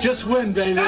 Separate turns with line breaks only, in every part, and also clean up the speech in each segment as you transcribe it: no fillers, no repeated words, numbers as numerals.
Just win, baby.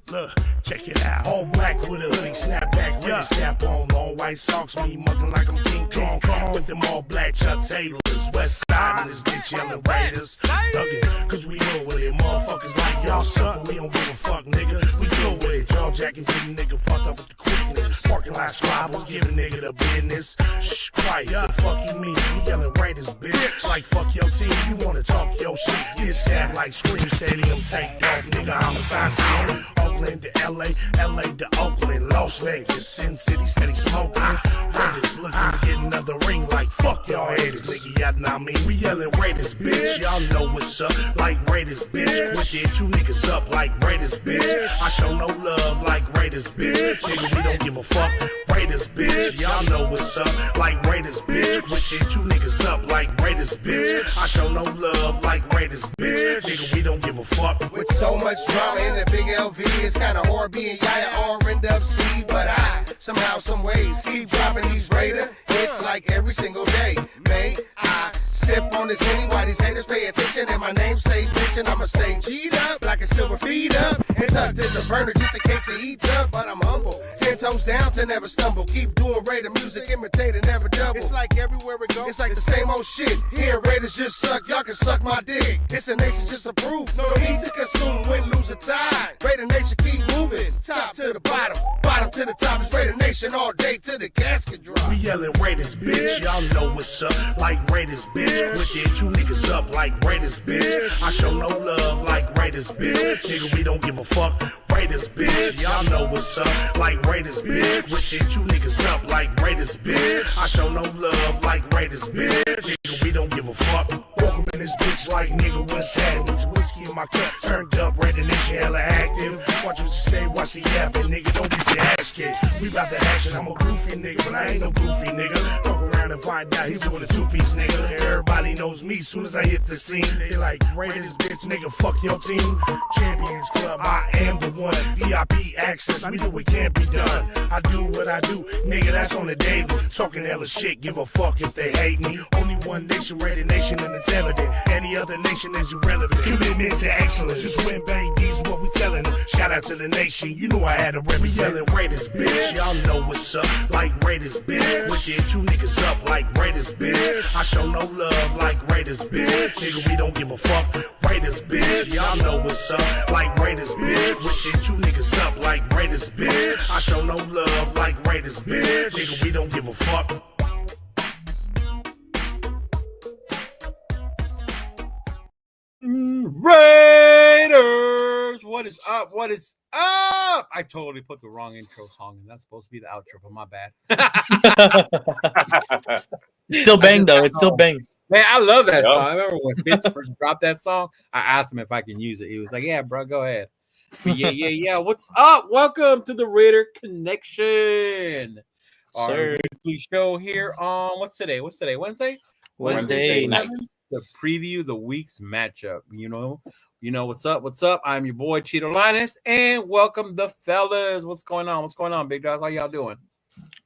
Look, check it out. All black with a hoodie, snapback, with a snap on. Long white socks, me mugging like I'm King Kong. With them all black Chuck Taylors. West side and this bitch yelling Raiders. Thuggin', cause we know with it. Motherfuckers like y'all suck, but we don't give a fuck, nigga. We go with it. Jaw jacking, getting nigga fucked up with the quickness. Parking lot scribbles, giving nigga the business. Shh, quiet, the fuck you mean? We yelling Raiders, bitch. Like fuck your team, you wanna talk your shit. Get sad like Scream Stadium, take off, nigga. Homicide scene. Oakland to LA, LA to Oakland, Las Vegas, Sin City, steady smoking. Raiders looking to get another ring like fuck y'all haters, nigga. Y'all know I mean, we yelling Raiders, bitch. Y'all know what's up, like Raiders, bitch. Quit it, two niggas up like Raiders, bitch. I show no love like Raiders, bitch. Nigga, we don't give a fuck. Raiders, bitch. Y'all know what's up, like Raiders, bitch. Quit it, two niggas up like Raiders, bitch. I show no love like Raiders, bitch. Nigga, we don't give a fuck.
With so much drama in the big LV, it's kinda hard being Yaya or end up C. But I, somehow, some ways, keep dropping these Raider hits like every single day. May I sip on this Henny while these haters pay attention and my name stay bitchin'. I'ma stay G'd up like a silver feed up and tucked as a burner just in case it eats up. But I'm humble, 10 toes down to never stumble. Keep doing Raider music, imitating, never double. It's like everywhere we go, it's like the same old shit. Here Raiders just suck, y'all can suck my dick. It's a nation just to prove, no need to consume, win, lose, or tie. Raider Nation keep moving, top to the bottom, bottom to the top. It's Raider Nation all day till the casket drop.
We yelling Raiders, bitch. Y'all know what's up, like Raiders, bitch. Quit it, two niggas up like Raiders, bitch. I show no love like Raiders, bitch. Nigga, we don't give a fuck. Raiders, bitch. Y'all know what's up, like Raiders, bitch. Quit it, two niggas up like Raiders, bitch. I show no love like Raiders, bitch. Nigga, we don't give a fuck. Welcome in this bitch like nigga, what's happening? With whiskey in my cup, turned up, Raider Nation hella active. Watch what you say, watch the yapping, nigga. Don't get your ass kicked. We bout the action. I'm a goofy nigga, but I ain't no goofy nigga. Fuck around and find out he's doing a two-piece nigga. Everybody knows me soon as I hit the scene. They like Raiders, bitch, nigga, fuck your team. Champions Club, I am the one. VIP access, we do what can't be done. I do what I do, nigga, that's on the daily. Talking hella shit, give a fuck if they hate me. Only one nation, Raider Nation, and it's evident. Any other nation is irrelevant. Commitment to excellence, just win, babies, what we telling them. Shout out to the nation, you know I had to represent. We yelling Raiders, bitch, y'all know what's up, like Raiders, bitch. With it, two niggas up like Raiders, bitch. I show no love like Raiders, bitch. Nigga, we don't give a fuck. Raiders, bitch, y'all know what's up, like Raiders, bitch. With it, two niggas up like Raiders, bitch. I show no love like Raiders, bitch. Nigga, we don't give a fuck.
Raiders! What is up? What is up? I totally put the wrong intro song in. That's supposed to be the outro, but my bad.
It's still bang, though. It's still bang.
Man, I love that song. I remember when Fitz first dropped that song, I asked him if I can use it. He was like, yeah, bro, go ahead. But yeah. What's up? Welcome to the Raider Connection. Our weekly show here on, what's today? Wednesday?
Wednesday night.
To preview the week's matchup. You know what's up. I'm your boy Cheeto Linus, and welcome the fellas. What's going on, big guys? How y'all doing?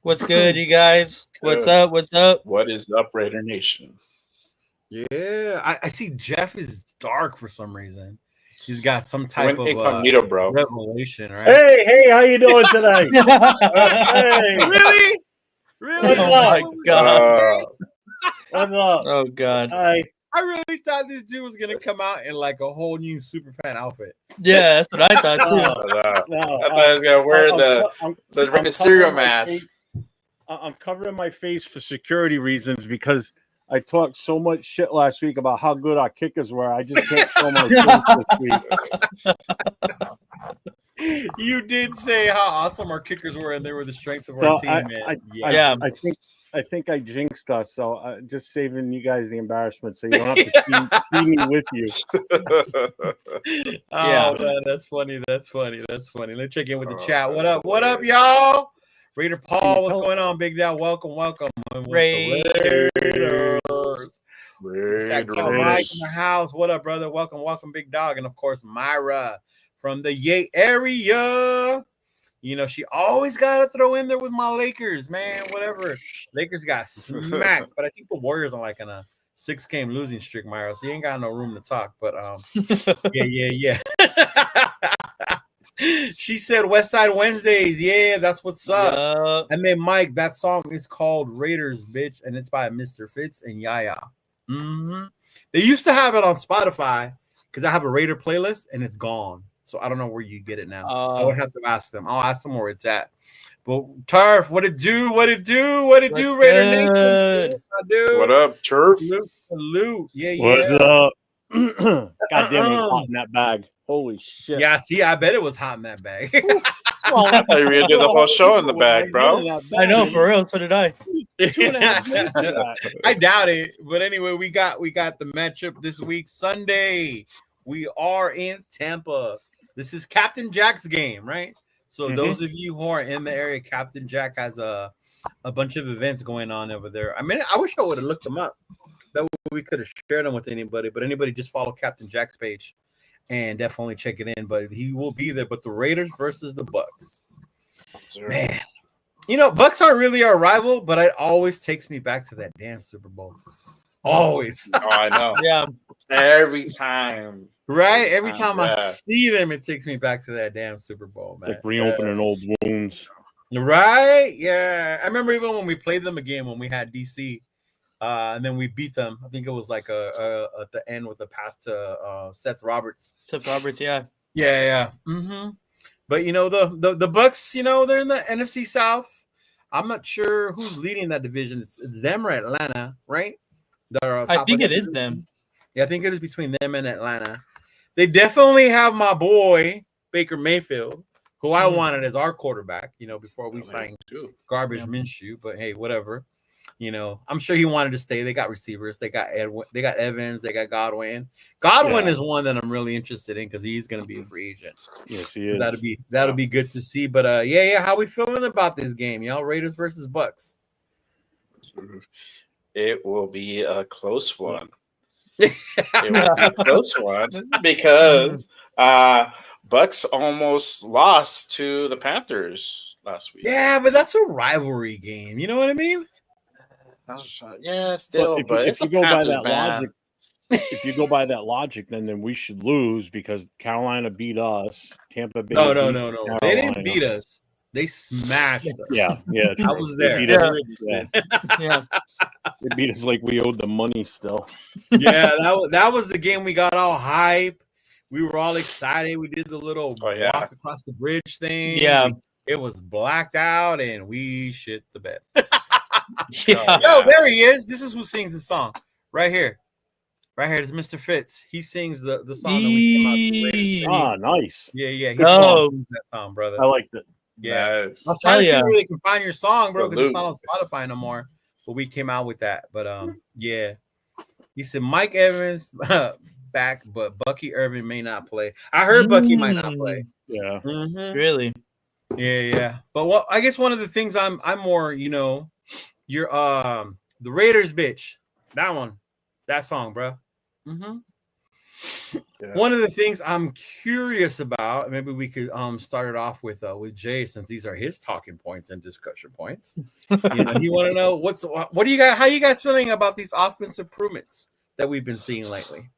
What's good, you guys? Good. What's up?
What is up, Raider Nation?
Yeah, I see Jeff is dark for some reason. He's got some type of
bro.
revelation, right?
Hey, how you doing today? Hey.
Really?
Oh my God.
What's up?
Oh God.
Hi.
I really thought this dude was gonna come out in like a whole new superfan outfit.
Yeah, that's what I thought too.
No,
I thought I was gonna wear the Mysterio mask.
I'm covering my face for security reasons because I talked so much shit last week about how good our kickers were. I just can't show my face this week.
You did say how awesome our kickers were, and they were the strength of our team.
I think I jinxed us, so just saving you guys the embarrassment, so you don't have to see me with you.
Oh man, that's funny. Let's check in with the chat. What up, y'all? Raider Paul, what's going on, big dog? Welcome.
Raiders.
Mike in the house. What up, brother? Welcome, big dog, and of course Myra from the Yay area. You know, she always got to throw in there with my Lakers, man. Whatever. Lakers got smacked, but I think the Warriors are like on a 6-game losing streak, Myro. So you ain't got no room to talk. But yeah. She said West Side Wednesdays. Yeah, that's what's up. And then Mike, that song is called Raiders, bitch, and it's by Mr. Fitz and Yaya. Mm-hmm. They used to have it on Spotify because I have a Raider playlist and it's gone. So I don't know where you get it now. I would have to ask them. I'll ask them where it's at. But Turf, what it do, Raider Nation?
What up, Turf?
Salute. Yeah.
What's up? God damn it, it's hot in that bag. Holy shit.
Yeah, see, I bet it was hot in that bag.
Well, I thought you were gonna do the whole show in the bag, bro.
I know, for real. So did I.
I doubt it. But anyway, we got the matchup this week. Sunday, we are in Tampa. This is Captain Jack's game, right? So those of you who are in the area, Captain Jack has a bunch of events going on over there. I mean, I wish I would have looked them up. That way we could have shared them with anybody. But anybody just follow Captain Jack's page and definitely check it in. But he will be there. But the Raiders versus the Bucs.
Sure.
Man, you know, Bucs aren't really our rival, but it always takes me back to that damn Super Bowl. Always.
Oh, I know.
Yeah.
Every time.
Right? Every time I see them, it takes me back to that damn Super Bowl, man.
It's like reopening old wounds.
Right? Yeah. I remember even when we played them again when we had DC, and then we beat them. I think it was like at the end with a pass to Seth Roberts.
Yeah.
Yeah. Mm-hmm. But, you know, the Bucs, you know, they're in the NFC South. I'm not sure who's leading that division. It's them or Atlanta, right?
I think it is them.
Yeah, I think it is between them and Atlanta. They definitely have my boy, Baker Mayfield, who I wanted as our quarterback, you know, before we signed garbage Minshew. But, hey, whatever. You know, I'm sure he wanted to stay. They got receivers. They got Evans. They got Godwin. Godwin is one that I'm really interested in because he's going to be a free agent.
Yes, he is.
That'll be good to see. But yeah. How we feeling about this game, y'all? Raiders versus Bucs.
It will be a close one. It will be a close one because Bucs almost lost to the Panthers last week.
Yeah, but that's a rivalry game. You know what I mean?
Yeah, still, but
if you go by that logic, if you go by that logic, then we should lose because Carolina beat us. Tampa Bay.
No. They didn't beat us. They smashed us.
Yeah.
I was there.
They beat us like we owed them money still.
Yeah, that was the game we got all hype. We were all excited. We did the little walk across the bridge thing.
Yeah.
It was blacked out and we shit the bed.
Yeah.
Yo, there he is. This is who sings the song. Right here. It's Mr. Fitz. He sings the song that we came out with.
Nice.
Yeah. He sings that song, brother.
I liked it.
Yeah.
Nice.
I was trying to see where they can find your song, bro, because it's not on
Salute.
Spotify no more. But we came out with that. But yeah. He said Mike Evans back, but Bucky Irving may not play. I heard Bucky might not play.
Yeah.
Mm-hmm.
Really?
Yeah. But I guess one of the things I'm more, you know, you're the Raiders, bitch. That song, bro. Mm-hmm. Yeah. One of the things I'm curious about, maybe we could start it off with Jay, since these are his talking points and discussion points. You want to know what do you guys? How you guys feeling about these offensive improvements that we've been seeing lately?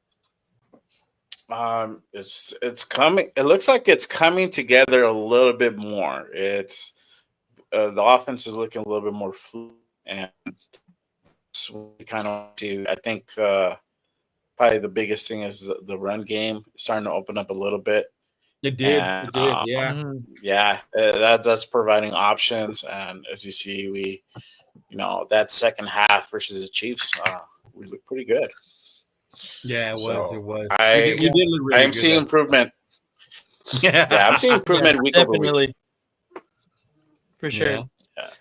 It's coming. It looks like it's coming together a little bit more. It's the offense is looking a little bit more fluid, and we kind of do. I think probably the biggest thing is the run game starting to open up a little bit.
It did.
Yeah. That's providing options, and as you see, we, that second half versus the Chiefs, we look pretty good.
Yeah, it was.
We did look really I'm seeing improvement. Yeah, I'm seeing improvement week over week.
For sure. Yeah.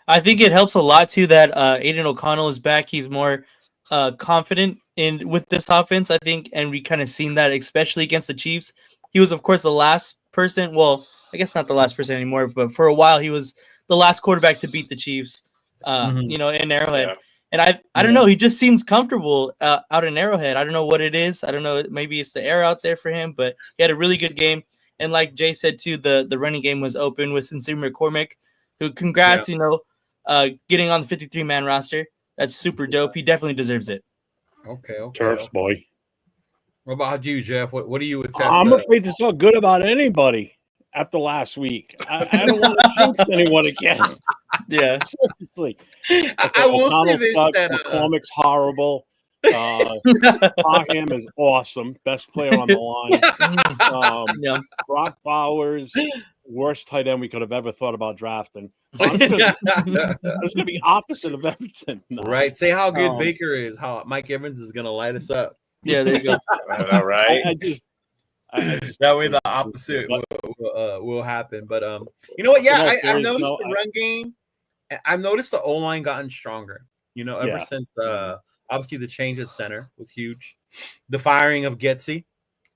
I think it helps a lot too that Aiden O'Connell is back. He's more confident with this offense, I think, and we kind of seen that especially against the Chiefs. He was, of course, the last person. Well, I guess not the last person anymore, but for a while he was the last quarterback to beat the Chiefs. In Arrowhead. Yeah. And I don't know. He just seems comfortable out in Arrowhead. I don't know what it is. I don't know. Maybe it's the air out there for him, but he had a really good game. And like Jay said too, the running game was open with Sincere McCormick, who congrats, getting on the 53-man roster. That's super dope. He definitely deserves it.
Okay.
Turfs boy.
What about you, Jeff? What do you attest?
I'm afraid to talk good about anybody after last week. I don't want to jinx anyone again.
Yeah,
seriously.
I will say this: that
McCormick's horrible. Parham is awesome, best player on the line. Brock Bowers, worst tight end we could have ever thought about drafting. So I'm going to be opposite of everything. No.
Right? Say how good Baker is. How Mike Evans is going to light us up.
Yeah, there you go.
All right.
I just
that way the opposite will happen. But you know what? Yeah, I've noticed the run game. I've noticed the O line gotten stronger. Ever since obviously the change at center was huge. The firing of Getsy.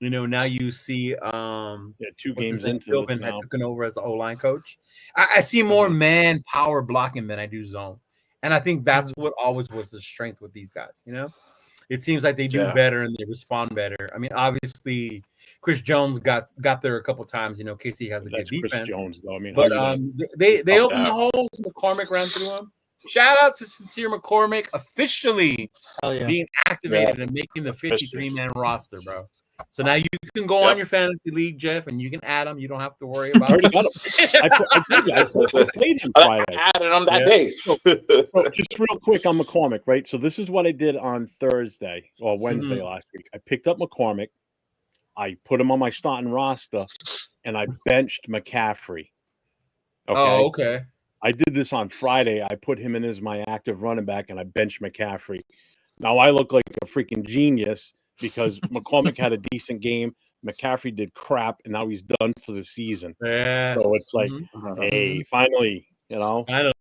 Now you see
2 games into
Philbin had taken over as the O line coach. I see more man power blocking than I do zone, and I think that's what always was the strength with these guys. It seems like they do better and they respond better. I mean, obviously, Chris Jones got there a couple times. Casey has a good defense.
Chris Jones, though. I mean,
but they opened the holes. McCormick ran through them. Shout out to Sincere McCormick officially being activated and making the 53-man roster, bro. So now you can go on your fantasy league, Jeff, and you can add them. You don't have to worry about it.
I played him Friday.
I added on that day.
So just real quick on McCormick, right? So this is what I did on Thursday or Wednesday last week. I picked up McCormick. I put him on my starting roster, and I benched McCaffrey. Okay.
Oh, okay.
I did this on Friday. I put him in as my active running back, and I benched McCaffrey. Now I look like a freaking genius because McCormick had a decent game. McCaffrey did crap, and now he's done for the season.
Yeah.
So it's like, hey, finally,
Finally,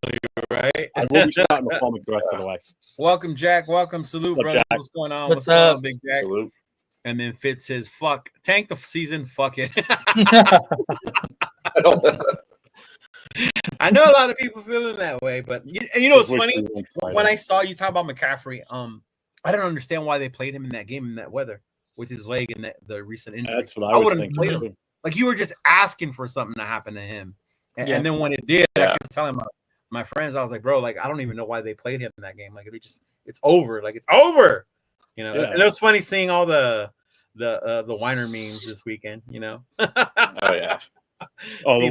right?
I will be starting McCormick the rest of the way.
Welcome, Jack. Welcome. Salute, brother.
Jack?
What's going on?
What's up?
Going on, Big Jack?
Salute.
And then Fitz says, fuck. Tank the season. Fuck it. I know a lot of people feeling that way, but what's funny? When I saw you talk about McCaffrey, I don't understand why they played him in that game in that weather with his leg and the recent injury.
That's what I was
wouldn't play him. Like you were just asking for something to happen to him, and then when it did, I kept telling my friends, I was like, bro, like I don't even know why they played him in that game. Like it's over. Like it's over. And it was funny seeing all the whiner memes this weekend.
Oh yeah.
Oh, the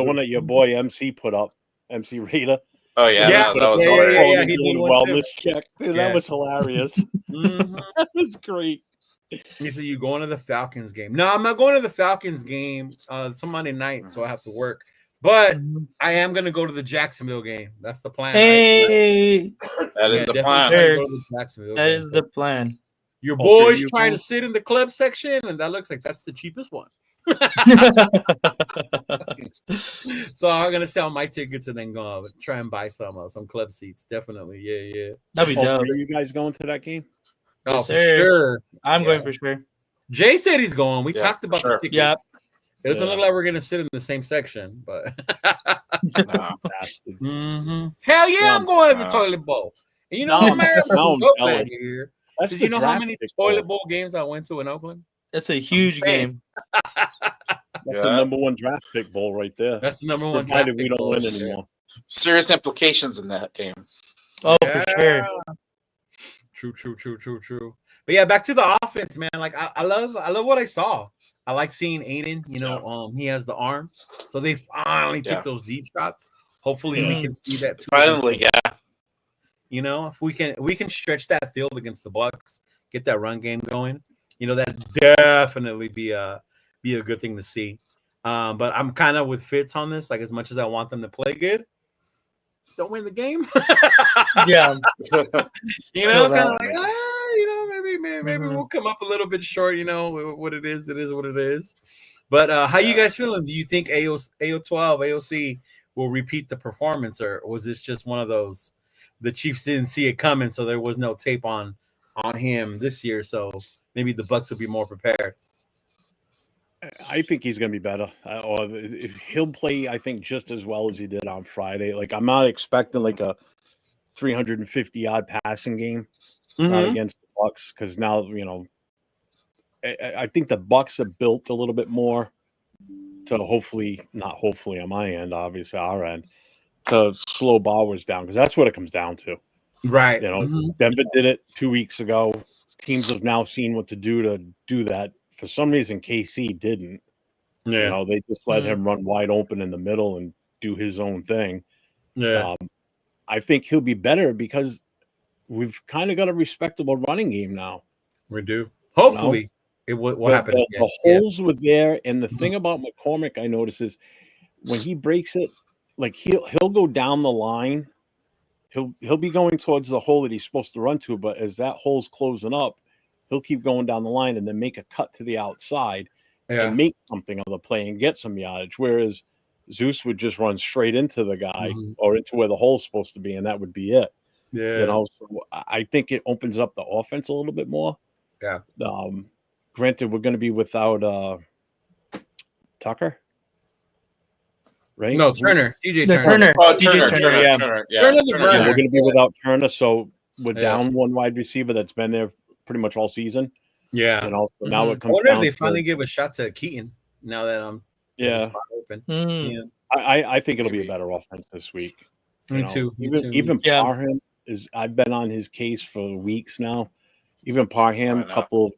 one that your boy MC put up, MC Raider.
Oh yeah, that was hilarious.
He did wellness check. Dude, that was hilarious. That was great.
He said, "You going to the Falcons game?" No, I'm not going to the Falcons game. It's a Monday night, so I have to work. But I am going to go to the Jacksonville game. That's the plan.
Hey,
right? That is the plan.
That is the plan.
Your boy's trying to sit in the club section, and that looks like that's the cheapest one. So I'm gonna sell my tickets and then go try and buy some club seats. Definitely, yeah.
That'd be dope.
Are you guys going to that game?
Oh, for sure.
I'm going for sure.
Jay said he's going. We talked about the tickets.
Yep.
It doesn't look like we're gonna sit in the same section, but hell yeah, I'm going to the toilet bowl. And I'm here. Did you know how many toilet bowl games I went to in Oakland?
That's a huge game.
That's the number one draft pick bowl right there.
That's the number one draft pick.
We don't win anymore.
Serious implications in that game.
Oh, for sure.
True. But yeah, back to the offense, man. Like I love what I saw. I like seeing Aiden. He has the arm, so they finally took those deep shots. Hopefully, we can see that too.
Finally, yeah.
If we can stretch that field against the Bucs, get that run game going. That definitely be a good thing to see. But I'm kind of with Fitz on this. Like as much as I want them to play good, don't win the game.
Yeah.
Kind of like maybe we'll come up a little bit short. What it is what it is. But how you guys feeling? Do you think AOC will repeat the performance, or was this just one of those? The Chiefs didn't see it coming, so there was no tape on him this year. So maybe the Bucs will be more prepared.
I think he's going to be better. Or if he'll play, I think, just as well as he did on Friday. Like I'm not expecting like a 350-yard passing game against the Bucs because now I think the Bucs are built a little bit more to not hopefully on my end, obviously our end, to slow Bowers down because that's what it comes down to.
Right.
You know, Denver did it 2 weeks ago. Teams have now seen what to do that. For some reason, KC didn't.
Yeah.
You know, they just let him run wide open in the middle and do his own thing.
Yeah.
I think he'll be better because we've kind of got a respectable running game now.
We do. Hopefully, it will happen.
The holes were there, and the thing about McCormick I notice is when he breaks it, like he'll go down the line. He'll be going towards the hole that he's supposed to run to, but as that hole's closing up, he'll keep going down the line and then make a cut to the outside and make something of the play and get some yardage. Whereas Zeus would just run straight into the guy or into where the hole's supposed to be, and that would be it.
Yeah.
You know, so I think it opens up the offense a little bit more.
Yeah.
Granted, we're going to be without Tucker, right?
No, Turner. DJ
Turner.
Turner.
Turner.
Turner's a burner.
We're going to be without Turner, so we're down one wide receiver that's been there pretty much all season.
Yeah.
You know, so now it
I
comes
wonder if
down
they
to-
finally give a shot to Keaton now that
Yeah.
open.
Mm.
Yeah.
I think it'll be a better offense this week.
Me too. Me too.
Even Parham I've been on his case for weeks now. Even Parham, a couple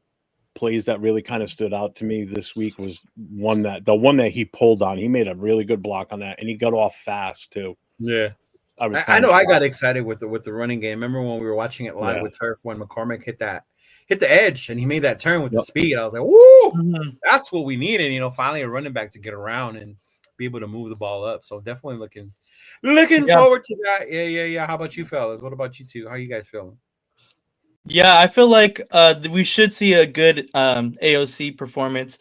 plays that really kind of stood out to me this week was the one that he pulled on. He made a really good block on that, and he got off fast too.
Yeah.
I
know I got excited with the running game. Remember when we were watching it live with Turf when McCormick hit the edge and he made that turn with the speed. I was like, woo, that's what we needed. You know, finally a running back to get around and be able to move the ball up. So definitely looking forward to that. Yeah. How about you, fellas? What about you two? How you guys feeling?
Yeah, I feel like we should see a good AOC performance.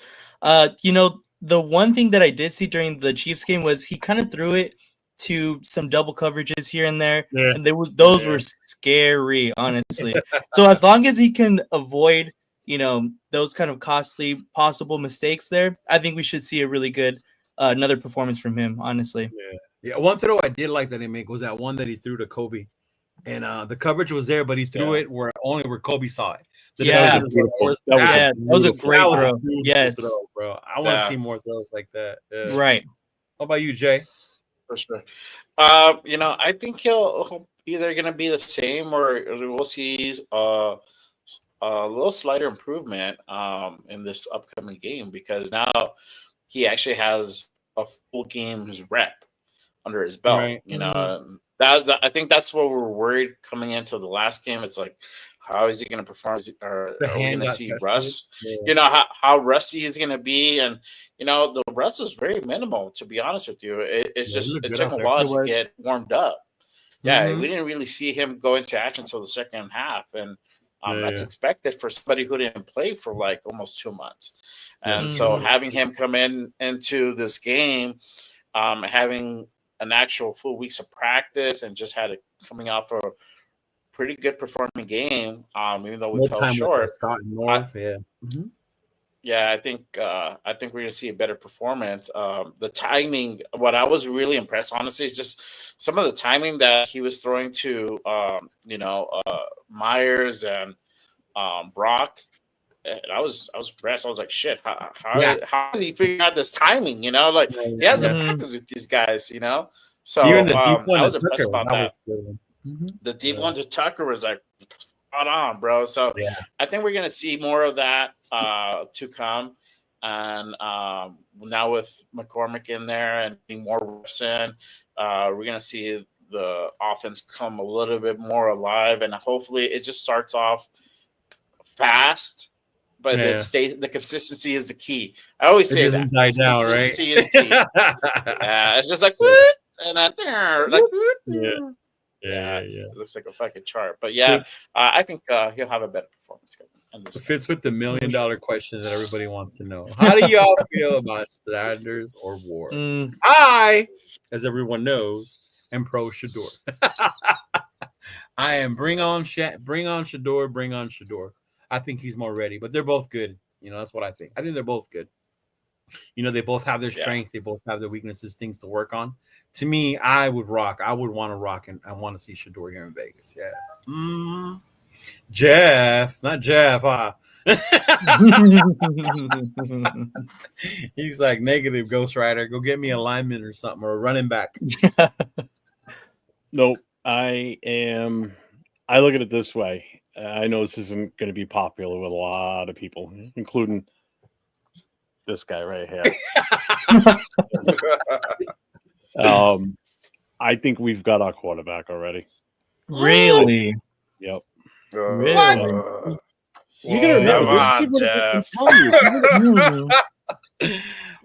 You know, the one thing that I did see during the Chiefs game was he kind of threw it to some double coverages here and there, and those were scary, honestly. So as long as he can avoid, you know, those kind of costly possible mistakes there, I think we should see a really good another performance from him, honestly.
Yeah. One throw I did like that he made was that one that he threw to Kobe. And the coverage was there, but he threw it where Kobe saw it. So
that was a great throw. Yes,
throw, bro. I want to see more throws like that.
Right.
How about you, Jay?
For sure. You know, I think he'll either going to be the same or we'll see a little slighter improvement in this upcoming game because now he actually has a full game's rep under his belt. Right. You know. That I think that's what we're worried coming into the last game. It's like, how is he going to perform? Are we going to see rust? Yeah. You know, how rusty he's going to be. And, you know, the rust is very minimal, to be honest with you. It took a while to get warmed up. Yeah, we didn't really see him go into action until the second half. And that's expected for somebody who didn't play for like almost 2 months. And so having him come into this game, having an actual full weeks of practice and just had it coming out for a pretty good performing game. Even though we fell short. Yeah, I think we're gonna see a better performance. The timing, what I was really impressed, honestly, is just some of the timing that he was throwing to Myers and Brock. I was impressed. I was like, shit, how did he figure out this timing? You know, like he hasn't practiced with these guys, you know. So
even the deep one
I was impressed about that. The deep one to Tucker was like spot on, bro. So I think we're gonna see more of that to come. And now with McCormick in there and being more reps in, we're gonna see the offense come a little bit more alive, and hopefully it just starts off fast. But the consistency is the key. I always say that. Consistency is key. It's just like, what? And then, like, it looks like a fucking chart. But I think he'll have a better performance.
It fits with the $1 million question that everybody wants to know. How do y'all feel about Sanders or Ward? I, as everyone knows, am pro Shador. I am bring on Shador, bring on Shador. I think he's more ready, but they're both good. You know, that's what I think. I think they're both good. You know, they both have their strength. They both have their weaknesses, things to work on. To me, I would rock. I would want to rock, and I want to see Shador here in Vegas. Yeah. Jeff, not Jeff. He's like, negative, Ghost Rider. Go get me a lineman or something, or a running back.
Nope. I look at it this way. I know this isn't going to be popular with a lot of people, including this guy right here. I think we've got our quarterback already.
Really?
Yep.
Really?
You gotta remember,
Come
this
on,
kid would
Jeff.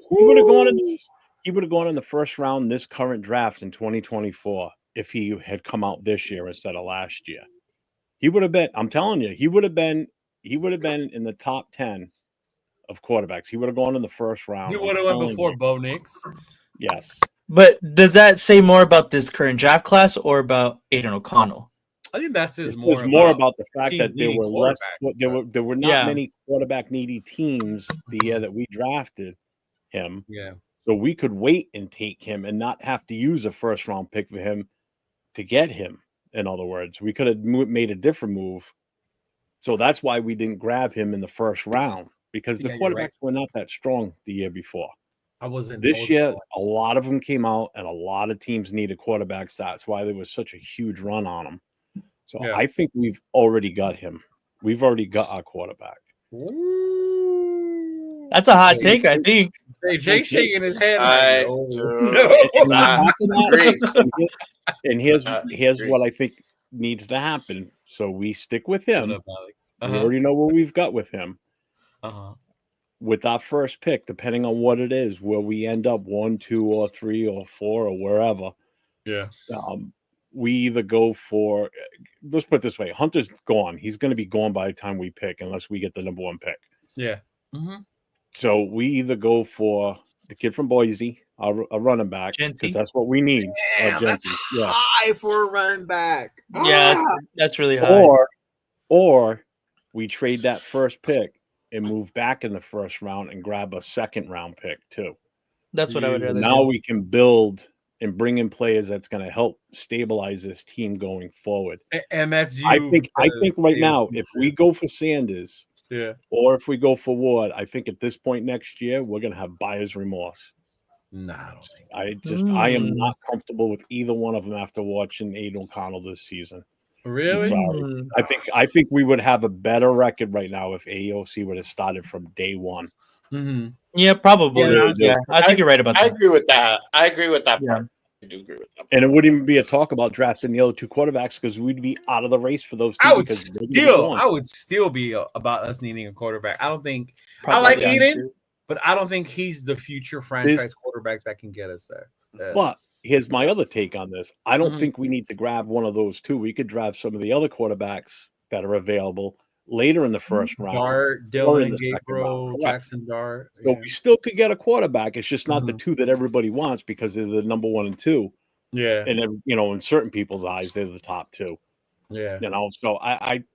he would have gone in. He would have gone in the first round this current draft in 2024 if he had come out this year instead of last year. He would have been. I'm telling you, he would have been. He would have been in the top 10 of quarterbacks. He would have gone in the first round.
He would have went before Bo Nix.
Yes.
But does that say more about this current draft class or about Aiden O'Connell?
I think that's
This was more about the fact that there were less. There were not many quarterback needy teams the year that we drafted him.
Yeah.
So we could wait and take him and not have to use a first round pick for him to get him. In other words, we could have made a different move. So that's why we didn't grab him in the first round, because the quarterbacks were not that strong the year before. This year, a lot of them came out and a lot of teams needed quarterbacks. That's why there was such a huge run on them. So I think we've already got him. We've already got our quarterback.
That's a hot take, I think.
Hey, Jay shaking his head.
And here's what I think needs to happen. So we stick with him. We already know what we've got with him. With our first pick, depending on what it is, where we end up 1, 2, or 3, or 4, or wherever.
Yeah.
We either go for, let's put it this way, Hunter's gone. He's going to be gone by the time we pick, unless we get the number 1 pick.
Yeah.
So we either go for the kid from Boise, a running back, because that's what we need.
That's high for a running back.
Yeah, that's really high.
Or we trade that first pick and move back in the first round and grab a second round pick too.
That's what I would rather
Now
do.
we can build and bring in players that's going to help stabilize this team going forward.
And that's you.
I think right now, if we go for Sanders, or if we go for Ward, I think at this point next year we're going to have buyer's remorse.
No, I don't think
so. I am not comfortable with either one of them after watching Aiden O'Connell this season.
Really?
Sorry. I think we would have a better record right now if AOC would have started from day one.
Yeah, probably. Yeah, I think you're right about that.
I agree with that. I agree with that part. I do agree with that.
And it wouldn't even be a talk about drafting the other 2 quarterbacks because we'd be out of the race for those 2.
I would still be about us needing a quarterback. I don't think I like Aiden, but I don't think he's the future franchise quarterback that can get us there.
But here's my other take on this. I don't think we need to grab one of those 2. We could draft some of the other quarterbacks that are available later in the first round.
Dart, Dylan, Gabriel, Jackson Dart.
So we still could get a quarterback. It's just not the 2 that everybody wants because they're the number 1 and 2.
Yeah.
And then, in certain people's eyes, they're the top 2.
Yeah.
So I'm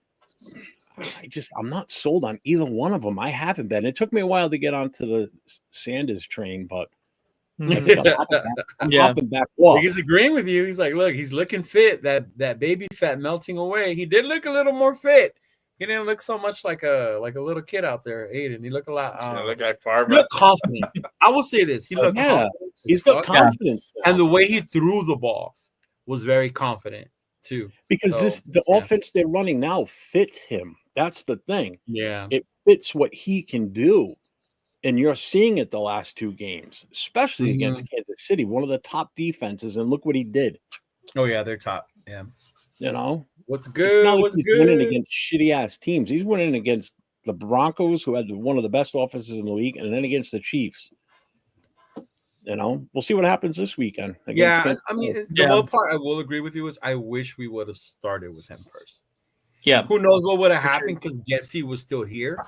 not sold on either one of them. I haven't been. It took me a while to get onto the Sanders train, but I'm hopping back off.
He's agreeing with you. He's like, look, he's looking fit. That baby fat melting away. He did look a little more fit. He didn't look so much like a little kid out there, Aiden. He looked a lot.
Look like Farmer.
He looked confident. I will say this. He looked confident.
He's got confidence.
And the way he threw the ball was very confident too.
Because the offense they're running now fits him. That's the thing.
Yeah.
It fits what he can do. And you're seeing it the last 2 games, especially against Kansas City, one of the top defenses. And look what he did.
Oh, yeah, they're top. Yeah.
What's
good?
It's not like
What's
he's
good?
winning against shitty ass teams. He's winning against the Broncos, who had one of the best offenses in the league, and then against the Chiefs. We'll see what happens this weekend.
The one part I will agree with you is I wish we would have started with him first.
Yeah.
Who knows what would have happened because Getsy was still here.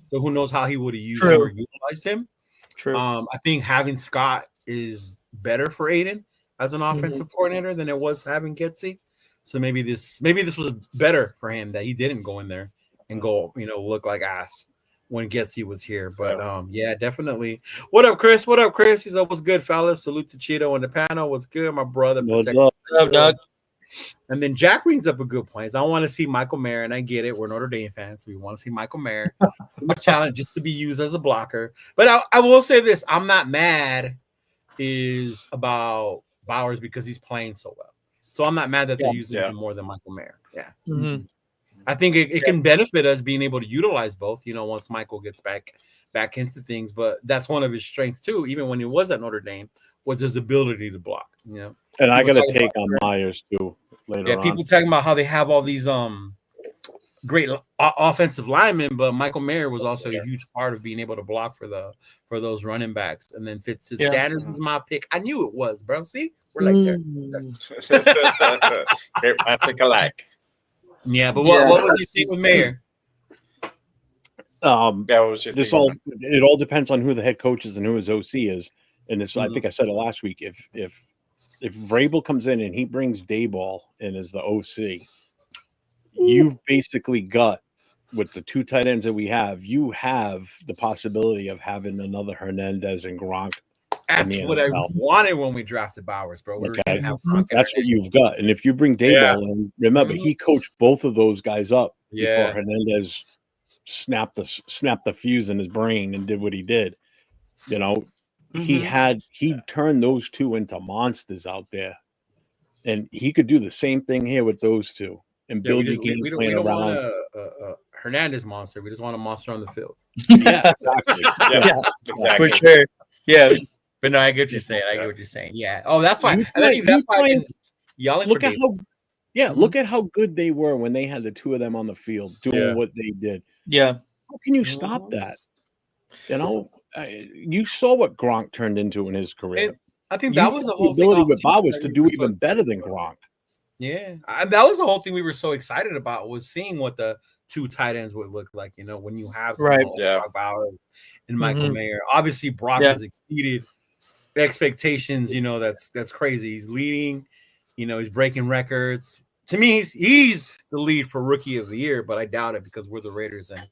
So who knows how he would have used him or utilized him.
True.
I think having Scott is better for Aiden as an offensive coordinator than it was having Getsy. So maybe this was better for him that he didn't go in there and go, look like ass when Getsy was here. But definitely. What up, Chris? He's like, what's good, fellas? Salute to Cheeto on the panel. What's good, my brother?
What's up,
Doug?
And then Jack brings up a good point. I want to see Michael Mayer, and I get it. We're Notre Dame fans, so we want to see Michael Mayer. Too much challenge just to be used as a blocker. But I will say this: I'm not mad is about Bowers because he's playing so well. So I'm not mad that they're using him more than Michael Mayer. Yeah.
Mhm.
I think it can benefit us being able to utilize both, once Michael gets back into things. But that's one of his strengths too, even when he was at Notre Dame, was his ability to block.
And I got to take on Myers too later on.
People talking about how they have all these great offensive linemen, but Michael Mayer was also a huge part of being able to block for those running backs. And then Sanders is my pick. I knew it was, bro. See, we're like there.
Great plastic alike.
Yeah, but what was your thing with Mayer?
It all depends on who the head coach is and who his OC is. And this, I think I said it last week. If Vrabel comes in and he brings Dayball in as the OC, you've basically got, with the two tight ends that we have, you have the possibility of having another Hernandez and Gronk.
That's what I wanted when we drafted Bowers, bro.
That's what you've got. And if you bring Dayball in, remember, he coached both of those guys up before Hernandez snapped the fuse in his brain and did what he did. He turned those two into monsters out there. And he could do the same thing here with those two and build your game plan around. We don't want
a Hernandez monster. We just want a monster on the field.
Yeah, exactly.
For sure. Yeah.
But no, I get what you're saying. Yeah. Oh, that's why. That's why I've been yelling
look at look at how good they were when they had the two of them on the field doing what they did.
Yeah.
How can you stop that? You saw what Gronk turned into in his career.
And I think that was the whole
ability with Bowers to do even better than Gronk.
Yeah, that was the whole thing we were so excited about, was seeing what the two tight ends would look like. When you have Brock Bowers and Michael Mayer. Obviously, Brock has exceeded expectations. That's crazy. He's leading. He's breaking records. To me, he's the lead for Rookie of the Year, but I doubt it because we're the Raiders and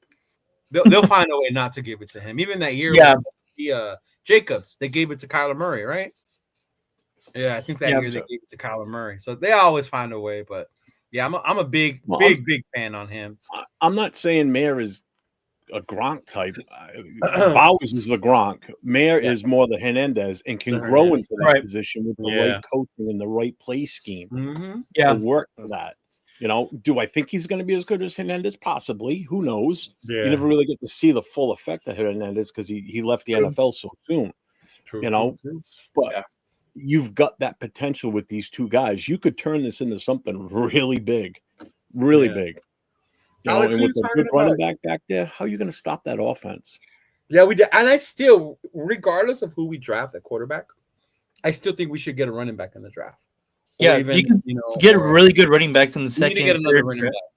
they'll find a way not to give it to him. Even that year, Jacobs, they gave it to Kyler Murray, right? Yeah, I think that year they gave it to Kyler Murray. So they always find a way. But yeah, I'm a big fan on him.
I'm not saying Mayer is a Gronk type. Bowers is the Gronk. Mayer is more the Hernandez and can grow into that position with the right coaching and the right play scheme. To work for that. Do I think he's going to be as good as Hernandez? Possibly. Who knows? You never really get to see the full effect of Hernandez because he left the NFL so soon. True. But you've got that potential with these two guys. You could turn this into something really big. Really big.
Alex,
and with a good running back there, how are you going to stop that offense?
Yeah, we did. And I still, regardless of who we draft at quarterback, I still think we should get a running back in the draft.
Yeah, you can get really good running backs in the second,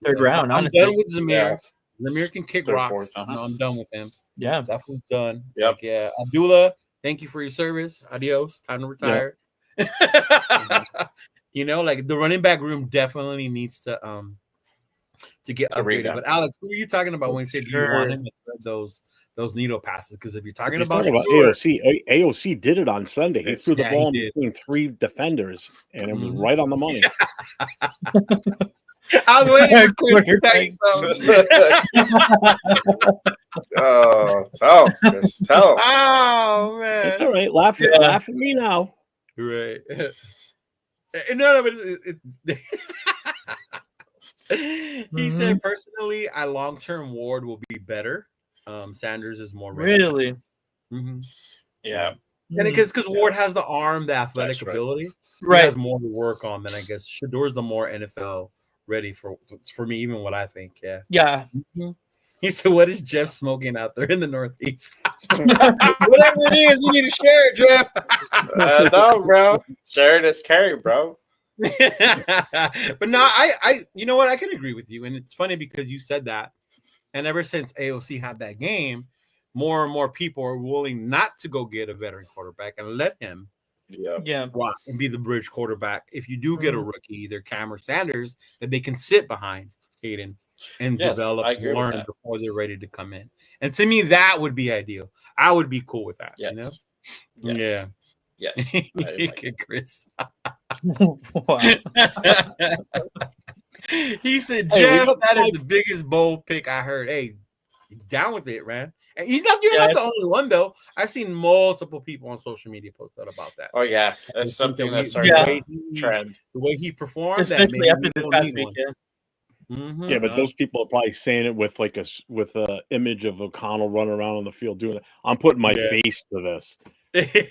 third round.
I'm
honestly.
done with Zamir. Zamir can kick rocks. I'm done with him.
Yeah,
that was done. Yep. Abdullah, thank you for your service. Adios. Time to retire. Like the running back room definitely needs to get upgraded. But Alex, who are you talking about when you said you want him to thread those needle passes? Because if you're talking about
AOC did it on Sunday. He threw the ball between three defenders, and it was right on the money.
I was waiting for Chris to tell you something.
Tell.
Oh man,
it's all right. Laugh at me now.
Right. No, but he said personally, I long-term Ward will be better. Sanders is more
really.
Yeah.
And because Ward has the arm, the athletic ability, he has more to work on than I guess Shador's the more NFL ready for me, even what I think.
Yeah.
He said, "What is Jeff smoking out there in the Northeast?" Whatever it is, you need to share it, Jeff.
No, bro. Share it as carry, bro.
But no, I you know what? I can agree with you, and it's funny because you said that, and ever since AOC had that game, more and more people are willing not to go get a veteran quarterback and let him rock and be the bridge quarterback. If you do get a rookie, either Cam or Sanders, that they can sit behind Hayden and develop and learn before they're ready to come in. And to me, that would be ideal. I would be cool with that.
Yes.
Yeah.
Yes.
Chris.
Wow.
He said,
Hey, we
Jeff,
got
that is
five-
the biggest bold pick I heard. Hey, he's down with it, man. And you're not
Yeah,
the only one, though. I've seen multiple people on social media post that about that.
Oh yeah,
I
that's
think
something
that
that's
the
starting
way
to
he-
trend.
The way he performed, that
especially
maybe
after
we
this
don't
past
need one.
weekend.
Mhm.
Yeah, but those people are probably saying it with like with a image of O'Connell running around on the field doing it. I'm putting my
Yeah.
face to this.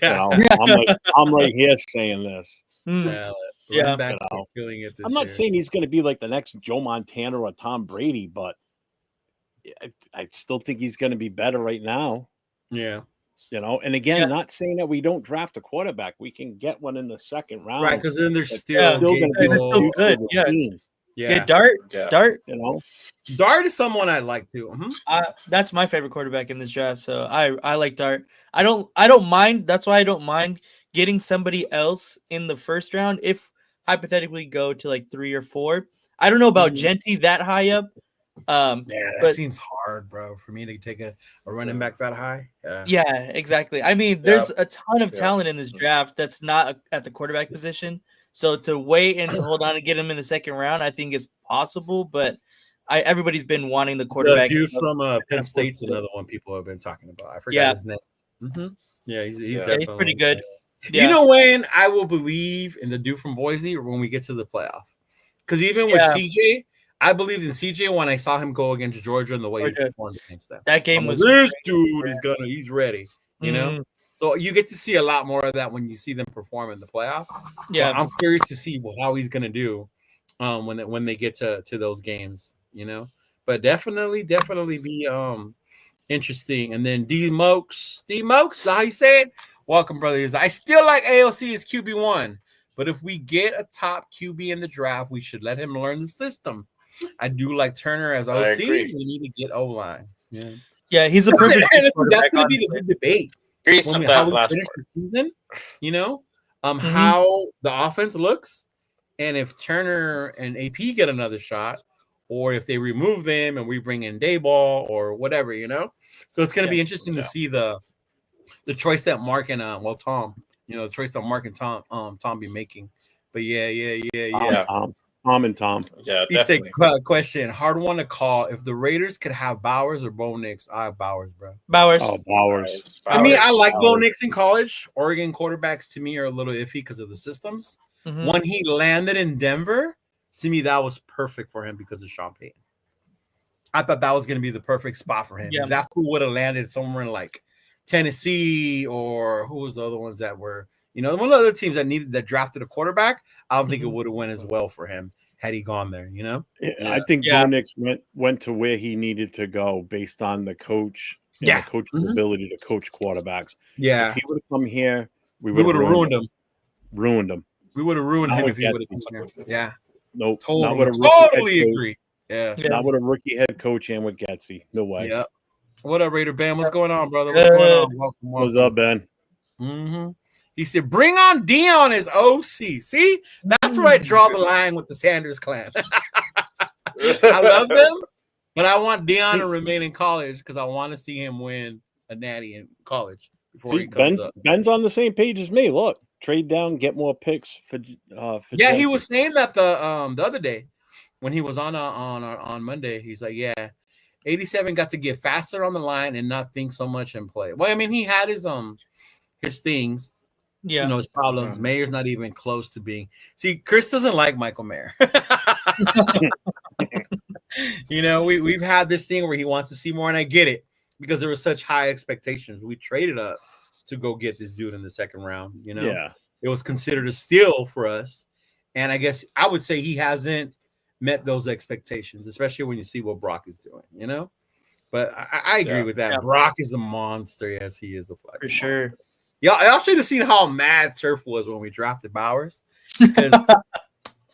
yeah.
You know, I'm right here saying this.
Mm.
Well,
Yeah.
running backs
You know.
are feeling it this
I'm not
year.
saying he's going to be like the next Joe Montana or Tom Brady, but I still think he's going to be better right now.
Yeah.
You know, and again,
Yeah.
not saying that we don't draft a quarterback. We can get one in the second round.
Right, because then there's
That's
still
still going to be
they're
the
still
future
good,
of the
yeah.
team,
Get Dart.
Yeah.
Dart.
you know.
Dart is someone I like too.
That's my favorite quarterback in this draft. So I like Dart. I don't mind. That's why I don't mind getting somebody else in the first round if hypothetically go to like 3 or 4. I don't know about Genty that high up.
Yeah, that
but
seems hard, bro, for me to take a running back that high. Yeah.
yeah, exactly. I mean, there's a ton of talent in this draft that's not at the quarterback position. So to wait and to hold on and get him in the second round, I think is possible. But everybody's been wanting the quarterback.
The dude from Penn State's another one people have been talking about. I forgot his name. Yeah, he's
he's pretty good.
You know when I will believe in the dude from Boise or when we get to the playoff? Because even with CJ, I believed in CJ when I saw him go against Georgia and the way he performed against them.
That game was
this dude is he's ready, you know.
Mm-hmm.
So you get to see a lot more of that when you see them perform in the playoff.
Yeah,
so I'm curious to see how he's gonna do when they get to those games, you know. But definitely be interesting. And then D Mokes, how you say it? Welcome, brothers. I still like AOC as QB1, but if we get a top QB in the draft, we should let him learn the system. I do like Turner as OC. We need to get O-line.
Yeah, he's a perfect.
That's going to be the big debate. How we finish the season, you know, how the offense looks, and if Turner and AP get another shot, or if they remove them and we bring in Dayball or whatever, you know. So it's going to be interesting to see the choice that Mark and Tom, you know, the choice that Mark and Tom be making. But yeah.
Tom and Tom.
Yeah,
he said, question, hard one to call. If the Raiders could have Bowers or Bo Nix, I have Bowers, bro.
Bowers.
Oh, Bowers.
I mean, I like Bo Nix in college. Oregon quarterbacks to me are a little iffy because of the systems.
Mm-hmm.
When he landed in Denver, to me, that was perfect for him because of Sean Payton. I thought that was going to be the perfect spot for him.
Yeah.
If that fool would have landed somewhere in like Tennessee or who was the other ones that were, you know, one of the other teams that drafted a quarterback, I don't think it would have went as well for him had he gone there, you know?
I think Bo Nix went to where he needed to go based on the coach and the coach's ability to coach quarterbacks.
Yeah.
If he would have come here, we
would have ruined him.
Ruined him.
We would have ruined him if he would have come here. Yeah.
Nope.
Totally agree. Yeah.
Not with a rookie head coach and with Getsy. No way.
Yeah. What up, Raider Bam? What's going on, brother? What's going on? Welcome.
What's up, Ben?
Mm-hmm. He said, bring on Dion as OC. See? That's where I draw the line with the Sanders clan. I love them, but I want Dion to remain in college because I want to see him win a natty in college. Before he comes up.
Ben's on the same page as me. Look, trade down, get more picks for
yeah, he was saying that the other day when he was on Monday. He's like, yeah, 87 got to get faster on the line and not think so much in play. Well, I mean, he had his things.
Yeah,
you know, his problems. Mayer's not even close to being. See, Chris doesn't like Michael Mayer. You know, we've had this thing where he wants to see more, and I get it because there were such high expectations. We traded up to go get this dude in the second round. You know, it was considered a steal for us, and I guess I would say he hasn't met those expectations, especially when you see what Brock is doing. You know, but I agree with that. Brock is a monster. Yes, he is a fucking
for sure.
Monster. Y'all should have seen how mad Turf was when we drafted Bowers. Because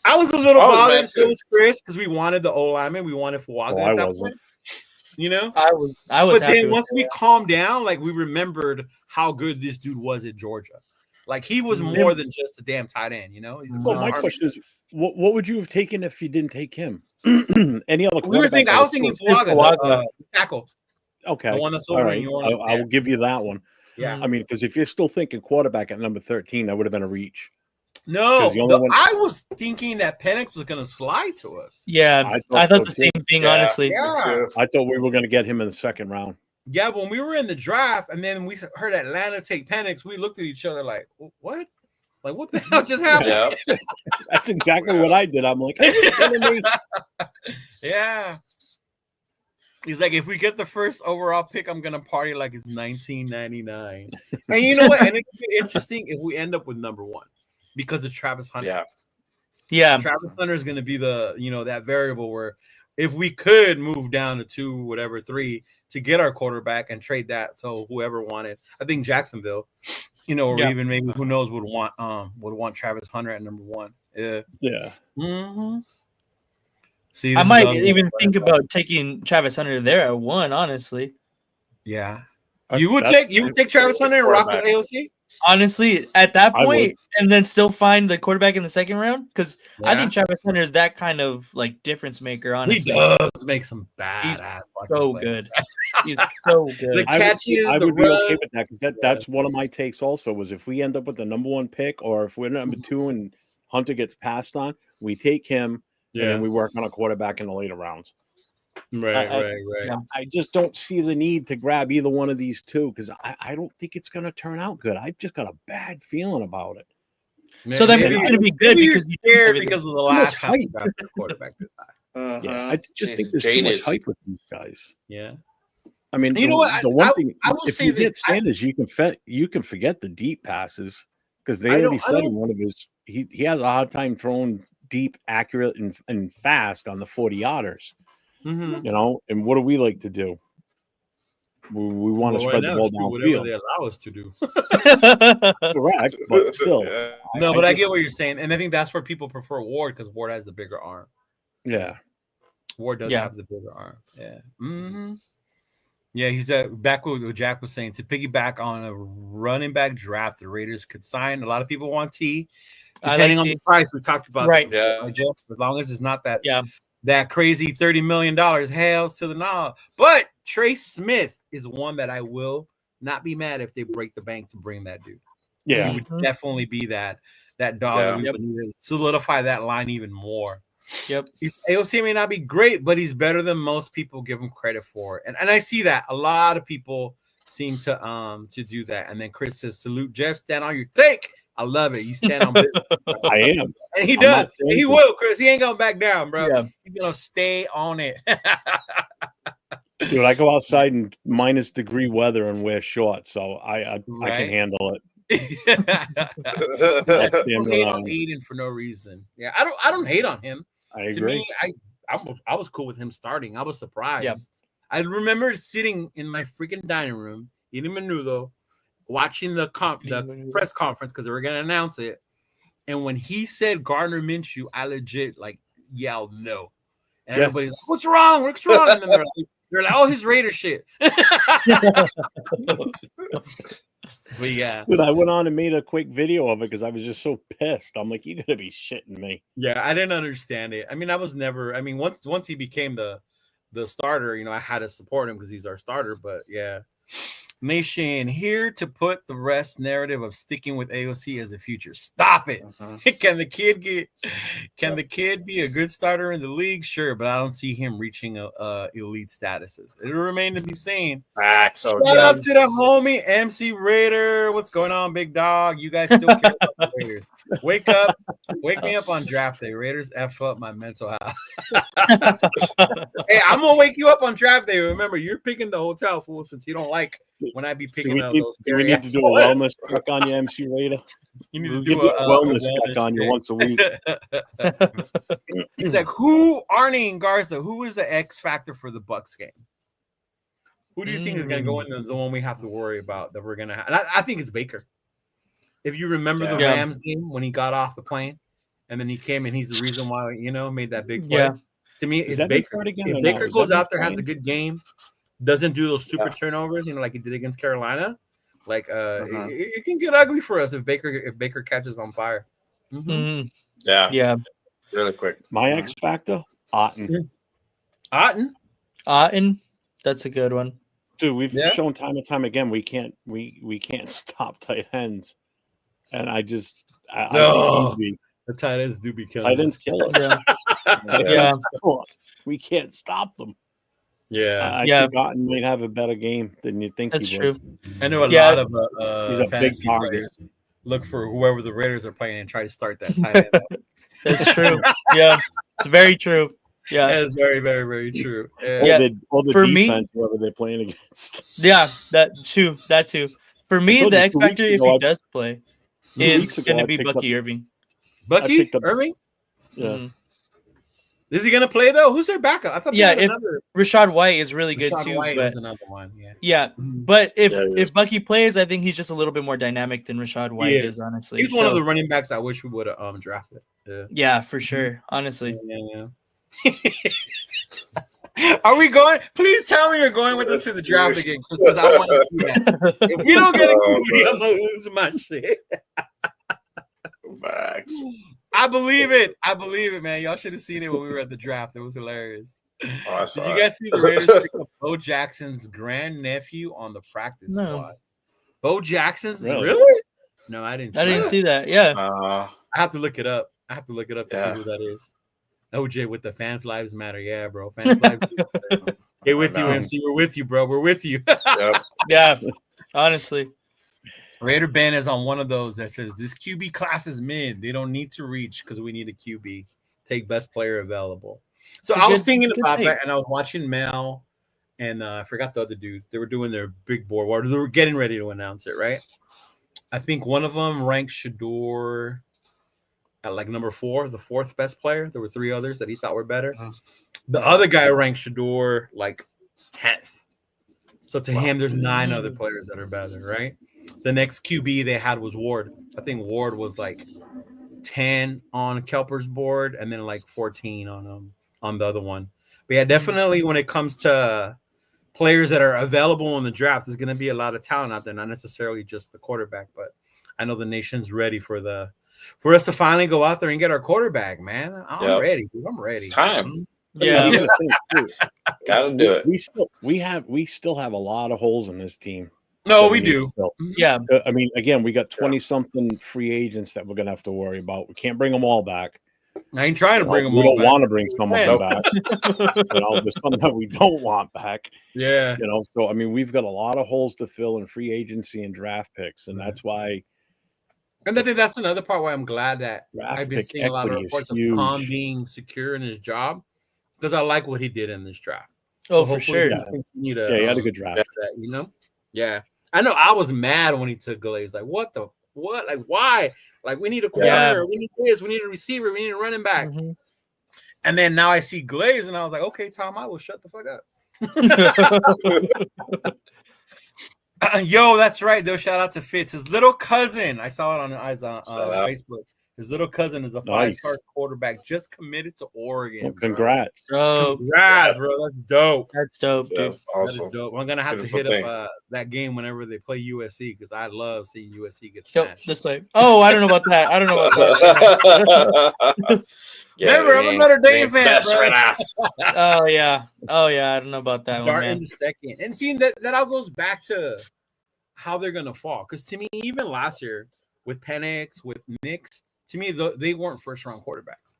I was a little bothered. So was Chris because we wanted the O lineman. We wanted Fuaga at that point. You know,
I was.
But then once we calmed down, like we remembered how good this dude was at Georgia. Like he was more than just a damn tight end. You know.
My question is, what would you have taken if you didn't take him? Any other?
I was thinking Fuaga, tackle.
Okay.
The one that's over in your
I will give you that one.
Yeah.
I mean, because if you're still thinking quarterback at number 13, that would have been a reach.
No,
the only one-
I was thinking that Penix was going to slide to us.
Yeah, I thought the same thing,
Yeah.
honestly.
Yeah.
I thought we were going to get him in the second round.
Yeah, when we were in the draft and then we heard Atlanta take Penix, we looked at each other like, what? Like, what the hell just happened?
Yeah.
That's exactly what I did. I'm like, are you kidding me?
Yeah. He's like, if we get the first overall pick, I'm gonna party like it's 1999. And you know what? And it'd be interesting if we end up with number 1 because of Travis Hunter.
Yeah.
Yeah,
Travis Hunter is gonna be the that variable where if we could move down to 2, whatever 3 to get our quarterback and trade that, so whoever wanted, I think Jacksonville, or even maybe who knows would want Travis Hunter at number 1. Yeah.
Yeah.
Mm-hmm. See,
I might even think about taking Travis Hunter there at 1. Honestly,
Yeah, you would take Travis Hunter and rock with AOC.
Honestly, at that
I
point, and then still find the quarterback in the second round, because I
Yeah.
think Travis Hunter is that kind of like difference maker. Honestly,
He does make some badass.
so good. He's so good.
The catches,
I
the
would be
run.
okay with that because that's one of my takes. Also, was if we end up with the number 1 pick, or if we're number 2 and Hunter gets passed on, we take him and then we work on a quarterback in the later rounds.
Right.
I just don't see the need to grab either one of these two because I don't think it's going to turn out good. I've just got a bad feeling about it.
So that means it's going to be good because
you're scared
everything.
because of the last time we got the quarterback this time.
Yeah, I just think there's too much hype with these guys.
Yeah.
I mean,
You know what?
The one thing,
I will
if
say
you
this,
get Sanders, you can forget the deep passes because they
I
already
don't-
said in one of his he has a hard time throwing deep, accurate, and fast on the 40-yarders.
Mhm.
And what do we like to do? We want to
Well,
spread
right
the
now,
ball
it's do whatever
downfield.
they allow us to do.
Correct, but still,
No, but I
just-
get what you're saying, and I think that's where people prefer Ward because Ward has the bigger arm.
yeah.
Ward does
Yeah.
have the bigger arm. Yeah. Mm-hmm. Yeah, he's back with what Jack was saying. To piggyback on a running back draft, the Raiders could sign. A lot of people want T. Depending on the price, we talked about
Right.
that before, Jeff, as long as it's not that
Yeah.
crazy $30 million. Hails to the knob. But Trey Smith is one that I will not be mad if they break the bank to bring that dude.
Yeah.
He would definitely be that dog
Yeah.
that we would need to solidify that line even more.
Yep.
AOC may not be great, but he's better than most people give him credit for. And I see that. A lot of people seem to do that. And then Chris says, salute Jeff, stand on your take. I love it. You stand on business.
I am.
And he
I'm
does.
not
And he
thankful.
will, Chris. He ain't going back down, bro.
Yeah.
He's going to stay on it.
Dude, I go outside in minus degree weather and wear shorts, so I
Right.
can handle it.
I don't hate on Aiden for no reason. Yeah, I don't hate on him.
I
To
agree.
me, I was cool with him starting. I was surprised.
Yeah.
I remember sitting in my freaking dining room, eating menudo, watching the press conference because they were gonna announce it. And when he said Gardner Minshew, I legit yelled no. And
Yeah.
everybody's like, "What's wrong? What's wrong?" And then they're like, "Oh, his Raider shit." But yeah.
Dude, I went on and made a quick video of it because I was just so pissed. I'm like, you gotta be shitting me.
Yeah, I didn't understand it. I mean, once he became the starter, I had to support him because he's our starter. But yeah, Nation here to put the rest narrative of sticking with AOC as the future. Stop it. Can the kid be a good starter in the league? Sure, but I don't see him reaching elite statuses. It'll remain to be seen.
So
Shout out to the homie MC Raider. What's going on, big dog? You guys still care about the Raiders? Wake me up on draft day. Raiders F up my mental health. Hey, I'm gonna wake you up on draft day. Remember, you're picking the hotel, fool, since you don't like when I be picking up those.
Do we need to do a wellness check on you, MC Raider?
You need to
We
do
do
a
wellness check on you once a week.
He's like, Arnie and Garza, who is the X factor for the Bucs game? Who do you think is going to go in the zone we have to worry about that we're going to have? And I think it's Baker. If you remember the Rams game when he got off the plane and then he came and he's the reason why, made that big play.
Yeah.
To me, it's
that
Baker.
again
If
or
Baker
no?
goes out there, has a good game, doesn't do those stupid turnovers, like he did against Carolina, it can get ugly for us if Baker catches on fire.
Mhm.
Yeah.
Yeah.
Really quick.
My X factor, Otten.
Otten, that's a good one.
Dude, we've shown time and time again we can't stop tight ends, and I
No.
I think
The tight ends do be killing.
tight ends kill us.
Yeah.
We can't stop them.
Yeah.
I think Otten might have a better game than you think
That's
he
true.
would.
I know a
Yeah.
lot of
He's a big
fantasy
target.
players look for whoever the Raiders are playing and try to start that tight end.
That's true. Yeah, it's very true. Yeah,
That is very, very, very true.
Yeah.
Or the
For me-
defense, whoever they're playing against.
yeah, that too. For me,
told
the
you
X
2 weeks
factor, if
ago,
he does play,
2
is
weeks ago,
going to
I
be
picked
Bucky
up-
Irving.
Bucky
picked up-
Irving?
Yeah.
Mhm.
Is he gonna play though? Who's their backup? I thought they
Yeah,
had
if-
another.
Rashad White is really good
Rashad
too.
White
But
is another one. Yeah.
yeah, but
Yeah, he
if
is.
Bucky plays, I think he's just a little bit more dynamic than Rashad White
is.
is. Honestly,
He's one of
So,
the running backs I wish we would have drafted. Yeah.
yeah, for sure. Honestly,
Yeah. Are we going? Please tell me you're going with us to the draft again, because I want to see that. If we don't get a QB, I'm gonna lose my shit.
Facts.
I believe it. I believe it, man. Y'all should have seen it when we were at the draft. It was hilarious.
Oh, I
Did
saw
you
it.
guys see the Raiders pick up Bo Jackson's grandnephew on the practice
No.
squad? Bo Jackson's
Really?
No, I didn't.
I didn't
that.
see that. Yeah,
I have to look it up. to
Yeah.
see who that is. OJ with the fans' lives matter. Yeah, bro. Fans' lives matter. Hey, with you,
know.
MC. We're with you, bro. We're with you.
Yep.
yeah. Honestly,
Raider Ben is on one of those that says this QB class is mid. They don't need to reach because we need a QB. Take best player available. So
It's a
I was
good-
thinking
good
about
take.
that, and I was watching Mel, and I forgot the other dude. They were doing their big board. Or they were getting ready to announce it, right? I think one of them ranked Shador at like number 4, the 4th best player. There were 3 others that he thought were better. The other guy ranked Shador like 10th. So to him, there's 9 other players that are better, right? The next QB they had was Ward. I think Ward was like 10 on Kelper's board, and then like 14 on the other one. But yeah, definitely when it comes to players that are available in the draft, there's going to be a lot of talent out there, not necessarily just the quarterback. But I know the nation's ready for us to finally go out there and get our quarterback, man. I'm ready. Dude. I'm ready.
It's time.
yeah.
Here's the thing, too.
Gotta do it.
We still have a lot of holes in this team.
No,
that
we
need to
do.
fill.
Yeah,
I mean, again, we got 20-something free agents that we're gonna have to worry about. We can't bring them all back.
I ain't trying to bring them
We
all
don't
back.
want to bring some of them
Nope.
back. There's some that we don't want back.
Yeah.
So I mean, we've got a lot of holes to fill in free agency and draft picks, and that's why
And I think that's another part why I'm glad that
draft
I've been
pick
seeing a lot of
equity is
reports of
huge.
Tom being secure in his job, because I like what he did in this draft.
Oh,
So
for
hopefully
sure.
he'll continue to,
Yeah, he had a good draft.
that, Yeah. I know I was mad when he took Glaze. Like, what? Like, why? Like, we need a corner.
Yeah.
We need this. We need a receiver. We need a running back.
Mhm.
And then now I see Glaze, and I was like, okay, Tom, I will shut the fuck up. Yo, that's right. Though, shout out to Fitz. His little cousin. I saw it on Facebook. His little cousin is a 5-star quarterback, just committed to Oregon.
Well,
bro.
congrats.
Oh,
Congrats, bro. That's dope.
that's dope, dude.
That's
That is
awesome.
dope. I'm gonna have
Beautiful
to hit
thing.
up that game whenever they play USC, because I love seeing USC get
Yo,
smashed.
this way. Oh, I don't know about that. I don't know about that.
Remember, I'm a Notre Dame fan,
best
bro.
right now.
Oh yeah. I don't know about that one,
Start in
man.
the second, and seeing that all goes back to how they're gonna fall. Because to me, even last year with Penix, with Knicks, to me they weren't first round quarterbacks.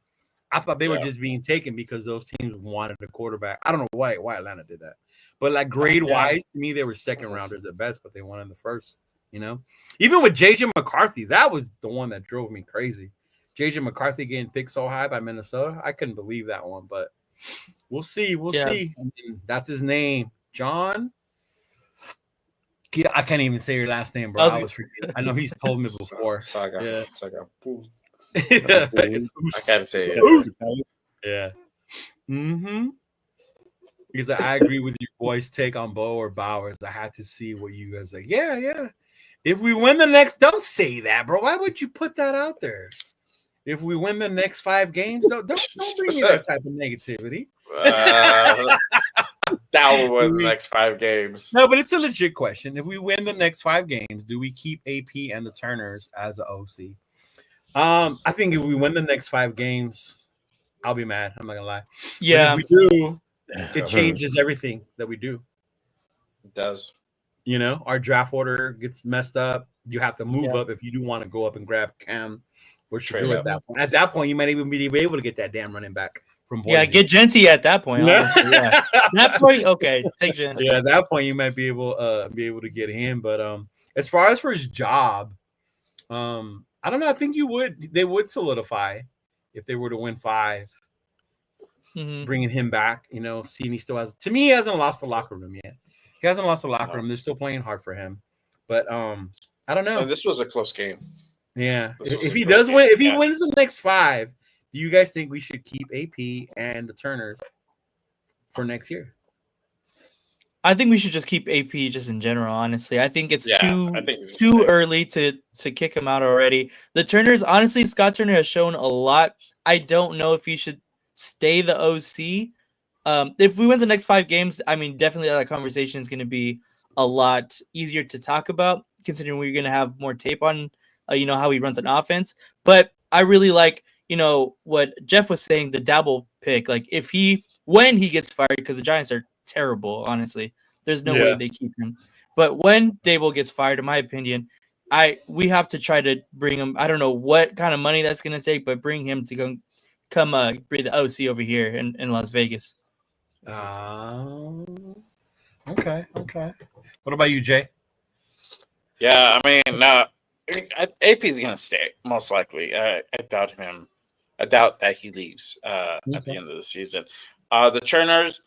I thought they were just being taken because those teams wanted a quarterback. I don't know why Atlanta did that, but like grade wise, to me they were second rounders at best, but they won in the first. Even with JJ McCarthy, that was the one that drove me crazy. JJ McCarthy getting picked so high by Minnesota, I couldn't believe that one. But we'll see. We'll see. I mean, that's his name, John. I can't even say your last name, bro. I know he's told me before.
Saga.
Yeah.
Saga.
I
can't say it.
Yeah. Mm-hmm. Because I agree with your boys' take on Bo or Bowers. I had to see what you guys like. Yeah. If we win the next, don't say that, bro. Why would you put that out there? If we win the next 5 games, don't bring me that type of negativity.
That will win the next 5 games.
No, but it's a legit question. If we win the next 5 games, do we keep AP and the Turners as an OC? I think if we win the next 5 games, I'll be mad. I'm not gonna lie.
Yeah.
But if we do, it changes everything that we do.
It does.
Our draft order gets messed up. You have to move up if you do want to go up and grab Cam. What should
Trade
do
up.
at that point? At that point, you might even be able to get that damn running back from Boise.
Yeah, get Genty at that point. Honestly, yeah. That point, okay, take Genty.
Yeah, at that point, you might be able to get him. But as far as for his job, I don't know. I think they would solidify if they were to win 5. Bringing him back, seeing he still has. To me, he hasn't lost the locker room yet. He hasn't lost the locker room. They're still playing hard for him. But I don't know.
And this was a close game.
Yeah, if he does win, if he wins the next 5, do you guys think we should keep AP and the Turners for next year?
I think we should just keep AP just in general. Honestly, I think it's too early to kick him out already. The Turners, honestly, Scott Turner has shown a lot. I don't know if he should stay the OC. If we win the next 5 games, I mean, definitely that conversation is going to be a lot easier to talk about, considering we're going to have more tape on, how he runs an offense. But I really like, what Jeff was saying, the Dabble pick. Like, when he gets fired, because the Giants are terrible, honestly. There's no way they keep him. But when Dable gets fired, in my opinion, we have to try to bring him. I don't know what kind of money that's going to take, but bring him to come bring the OC over here in Las Vegas.
Okay. What about you, Jay?
Yeah, I mean, AP is going to stay, most likely. I doubt him. I doubt that he leaves at the end of the season. The Turners,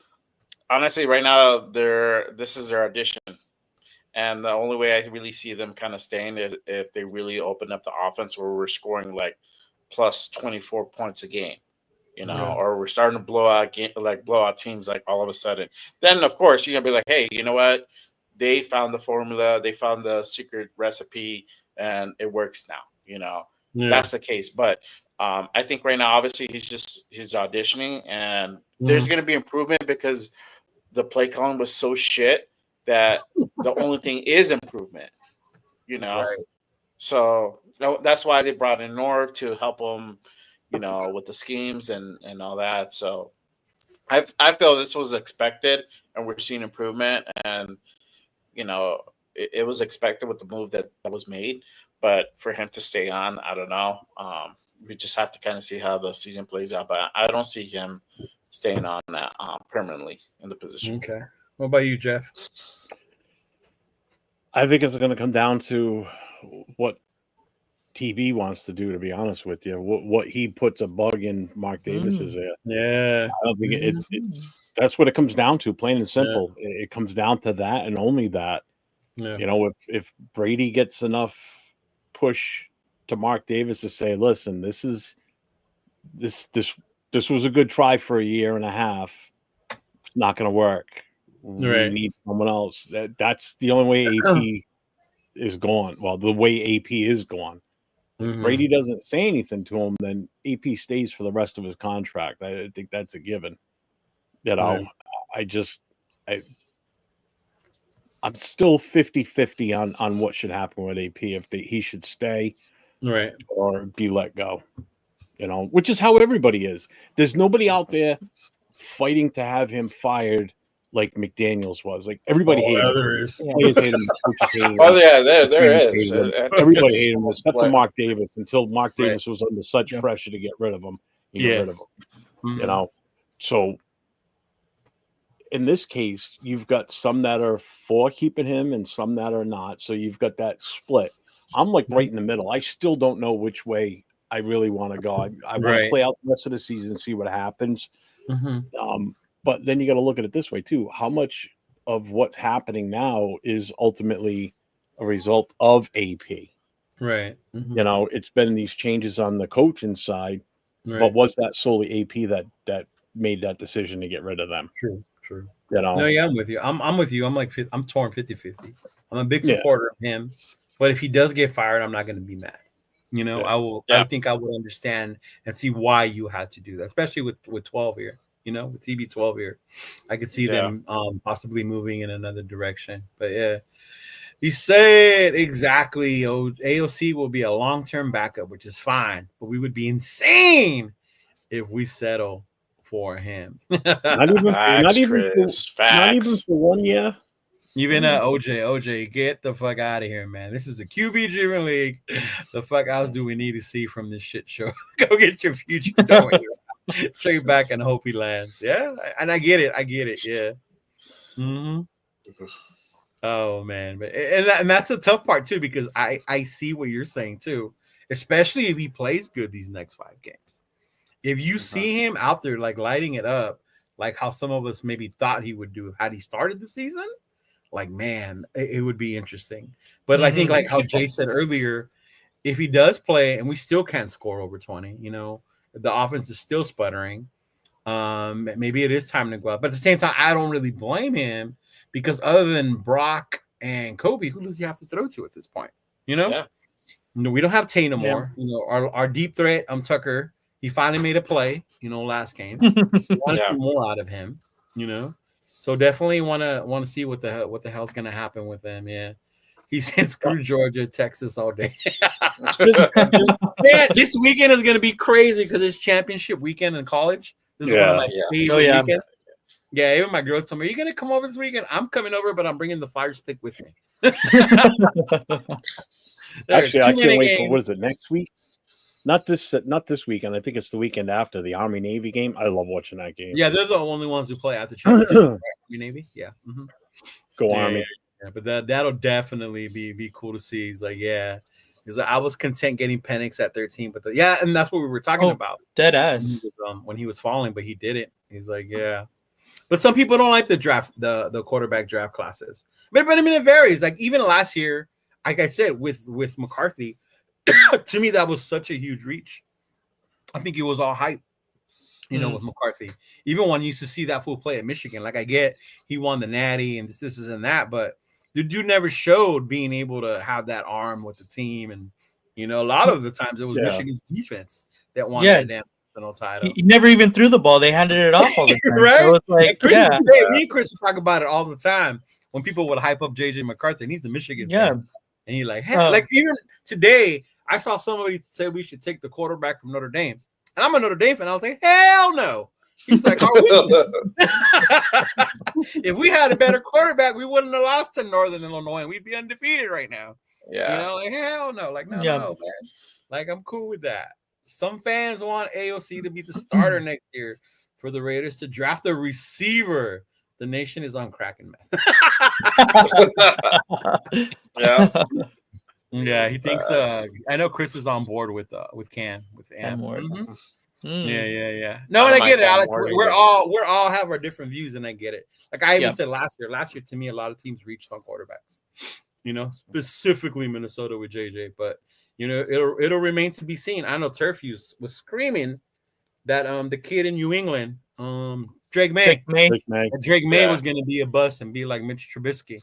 honestly, right now, this is their audition. And the only way I really see them kind of staying is if they really open up the offense where we're scoring like plus 24 points a game, or we're starting to blow out teams like all of a sudden. Then, of course, you're going to be like, hey, you know what? They found the formula. They found the secret recipe, and it works now, That's the case. But I think right now, obviously, he's auditioning, and there's going to be improvement because the play calling was so shit that the only thing is improvement,
Right.
So that's why they brought in Norv to help them, with the schemes and all that. So I feel this was expected, and we're seeing improvement, and it was expected with the move that was made. But for him to stay on, I don't know. We just have to kind of see how the season plays out. But I don't see him staying on that permanently in the position.
Okay. What about you, Jeff?
I think it's going to come down to what TV wants to do, to be honest with you. What he puts a bug in Mark Davis's ear.
Yeah.
I don't think it's that's what it comes down to, plain and simple. Yeah. It comes down to that and only that. Yeah. If Brady gets enough push to Mark Davis to say, listen, this was a good try for a year and a half. It's not going to work. We need someone else. That's the only way AP is gone. Well, the way AP is gone. If Brady doesn't say anything to him, then AP stays for the rest of his contract. I think that's a given. I'm still 50-50 on what should happen with AP, if he should stay or be let go. Which is how everybody is. There's nobody out there fighting to have him fired like McDaniels was. Like, everybody hated him.
There is.
Players hate him. Coaches hate him.
Oh yeah, there is.
Everybody hated him except for Mark Davis until Mark Davis was under such pressure to get rid of him. He got rid of him. So in this case, you've got some that are for keeping him and some that are not. So you've got that split. I'm like right in the middle. I still don't know which way I really want to go. I want to play out the rest of the season and see what happens. But then you got to look at it this way too. How much of what's happening now is ultimately a result of AP?
Right.
It's been these changes on the coaching side, but was that solely AP that made that decision to get rid of them? True.
No, yeah, I'm with you. I'm with you. I'm torn 50-50. I'm a big supporter of him, but if he does get fired, I'm not going to be mad. I will. I think I would understand and see why you had to do that, especially with 12 here. With TB12 here, I could see them possibly moving in another direction. But yeah, he said exactly. AOC will be a long-term backup, which is fine, but we would be insane if we settle for him.
not even for 1 year.
Even OJ, get the fuck out of here, man. This is a QB driven league. The fuck else do we need to see from this shit show? Go get your future. Don't wait around. Straight back and hope he lands. Yeah, and I get it. Yeah. Mm-hmm. Oh man, and that's the tough part too, because I see what you're saying too, especially if he plays good these next 5 games. If you see him out there like lighting it up, like how some of us maybe thought he would do had he started the season, like man, it would be interesting. But I think like how Jay said earlier, if he does play and we still can't score over 20, the offense is still sputtering. Maybe it is time to go out. But at the same time, I don't really blame him. Because other than Brock and Kobe, who does he have to throw to at this point? Yeah. We don't have Tay no more. Our deep threat, Tucker, he finally made a play, last game. We want to see more out of him, So definitely want to see what the hell's gonna happen with them. Yeah. He said screw Georgia, Texas all day. Man, this weekend is gonna be crazy because it's championship weekend in college. This is one of my favorite weekends. Yeah, even my girl told me, "Are you gonna come over this weekend?" I'm coming over, but I'm bringing the fire stick with me.
Actually, I can't wait for what is it next week? Not this weekend. I think it's the weekend after the Army Navy game. I love watching that game.
Yeah, those are the only ones who play after championship. Army Navy, yeah. Mm-hmm.
Go Army.
Yeah, but that'll definitely be cool to see. He's like, yeah. He's like, I was content getting Penix at 13, but and that's what we were talking about.
Dead ass.
When he was falling, but he didn't. He's like, yeah. But some people don't like the draft, the quarterback draft classes. But I mean, it varies. Like even last year, like I said, with McCarthy, to me that was such a huge reach. I think it was all hype, with McCarthy. Even when you used to see that fool play at Michigan, like I get he won the Natty and this and that, but the dude never showed being able to have that arm with the team. And a lot of the times it was Michigan's defense that won that damn title.
He never even threw the ball. They handed it off all the time.
Right?
So it's like,
me and Chris would talk about it all the time when people would hype up JJ McCarthy, and he's the Michigan fan. And he's like, hey, like even today, I saw somebody say we should take the quarterback from Notre Dame. And I'm a Notre Dame fan. I was like, hell no. He's like, are we? If we had a better quarterback, we wouldn't have lost to Northern Illinois. We'd be undefeated right now.
Yeah.
Like hell no. Like, no, man. Like, I'm cool with that. Some fans want AOC to be the starter next year for the Raiders to draft a receiver. The nation is on crack and meth. Yeah, he thinks. I know Chris is on board with Cam with Am. Yeah. No, and I get it, Alex. We're all have our different views, and I get it. Like I even said last year. Last year, to me, a lot of teams reached on quarterbacks. Specifically Minnesota with JJ, but. It'll remain to be seen. I know Turf was screaming that the kid in New England, Drake May was going to be a bust and be like Mitch Trubisky,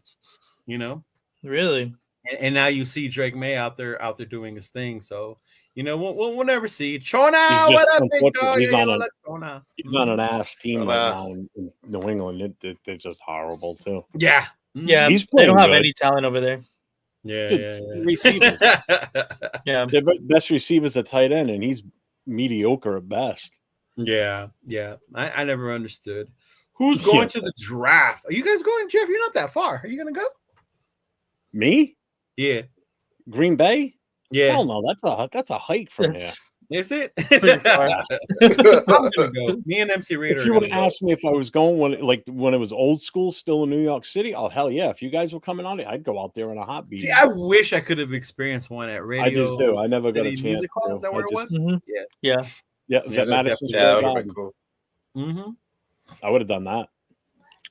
Really?
And now you see Drake May out there doing his thing. So we'll never see. Chona, what up, big dog?
He's on an ass team right now in New England. They're just horrible too.
Yeah.
Yeah, they don't have any talent over there.
Yeah.
Receivers. Their best receiver's a tight end, and he's mediocre at best.
Yeah. I never understood. Who's going to the draft? Are you guys going, Jeff? You're not that far. Are you going to go?
Me?
Yeah.
Green Bay?
Yeah.
Hell no, that's a hike from here.
Is it? I'm gonna go. Me and MC Raider.
If you would have asked me if I was going when it was old school, still in New York City, hell yeah. If you guys were coming on it, I'd go out there in a hot beat.
See, I wish I could have experienced one at radio.
I do too. I never got a chance.
Music hall? Is that where it was?
Yeah.
Was that Madison?
Yeah, that would have been cool.
I would have done that.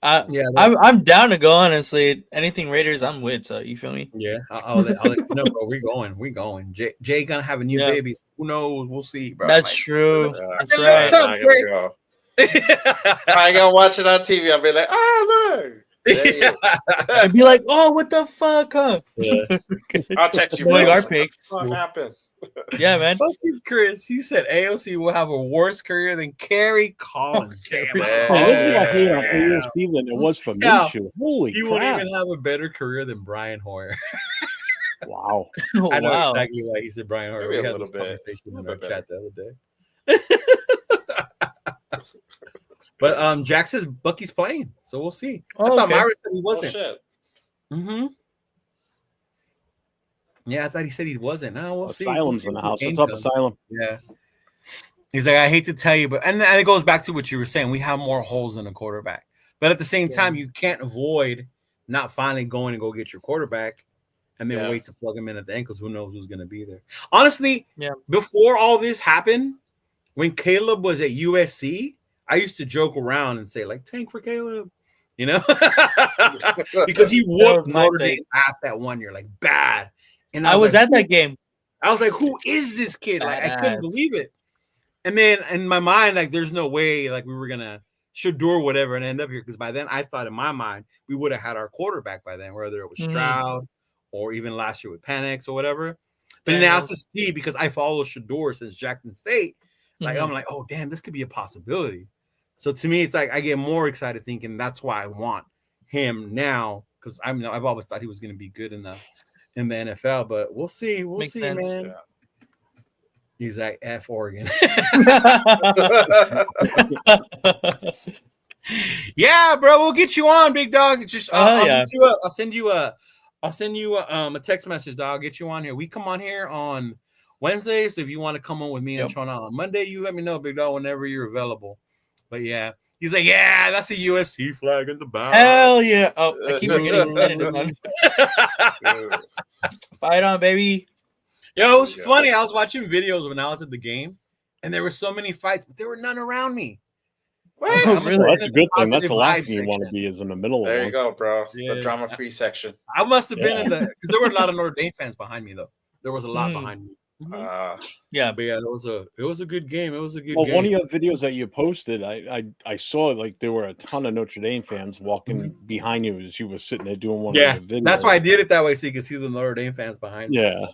I'm down to go, honestly. Anything Raiders, I'm with. So you feel me?
Yeah, I'll let you know, bro. We're going. Jay gonna have a new baby. Who knows? We'll see, bro.
That's true. That's right.
I'm gonna go. I ain't gonna watch it on TV. I'll be like, oh look.
I'd be like, oh, what the fuck? Huh?
Yeah. I'll text you.
Like our picks.
What happened?
Yeah, man.
Fuck you, Chris. He said AOC will have a worse career than Kerry Collins.
That's what I hate on AOC than it was for Minshew. Holy crap.
He won't even have a better career than Brian Hoyer.
Wow.
I know exactly why he said Brian Hoyer.
Maybe
we
a
had
little
this
bit.
conversation in our chat the other day. But Jack says Bucky's playing, so we'll see. I thought Myra said he wasn't. Mm-hmm. Yeah, I thought he said he wasn't. No, we'll see.
Asylum's
We'll
in the
see
house.
when
What's
game
up,
comes.
Asylum?
Yeah. He's like, I hate to tell you, but and it goes back to what you were saying. We have more holes in a quarterback, but at the same time, you can't avoid not finally going and go get your quarterback, and then wait to plug him in at the ankles. Who knows who's going to be there? Honestly, before all this happened, when Caleb was at USC, I used to joke around and say like, "Tank for Caleb," you know, because he whooped Notre Dame's ass that 1 year, like bad. And
I was at that game.
I was like, "Who is this kid?" Like, I couldn't believe it. And then in my mind, like, there's no way like we were gonna Shador whatever and end up here, because by then I thought in my mind we would have had our quarterback by then, whether it was Stroud or even last year with Penix or whatever. But now to see, because I follow Shador since Jackson State, like I'm like, oh damn, this could be a possibility. So to me, it's like I get more excited thinking that's why I want him now, because I've always thought he was going to be good in the NFL, but we'll see,
Makes sense.
man. Yeah. He's like F Oregon. Yeah, bro, we'll get you on, big dog. Just I'll send you a text message, dog. I'll get you on here. We come on here on Wednesday, so if you want to come on with me and Chona on Monday, you let me know, big dog, whenever you're available. But yeah, he's like, yeah, that's a USC flag in the back.
Hell yeah! Oh, I keep forgetting to Fight on, baby.
Yo, it was funny. I was watching videos when I was at the game, and there were so many fights, but there were none around me.
What? Oh, really? Well, that's a good thing. That's the last thing you want to be, is in the middle of
There
one.
you go, bro. Yeah. The drama-free section.
I must have been in the, because there were a lot of NotreAme fans behind me, though. There was a lot behind me.
But
it was a good game. It was a good game.
Well, one of your videos that you posted, I saw like there were a ton of Notre Dame fans walking behind you as you were sitting there doing one of your videos.
That's why I did it that way, so you could see the Notre Dame fans behind me.
Yeah.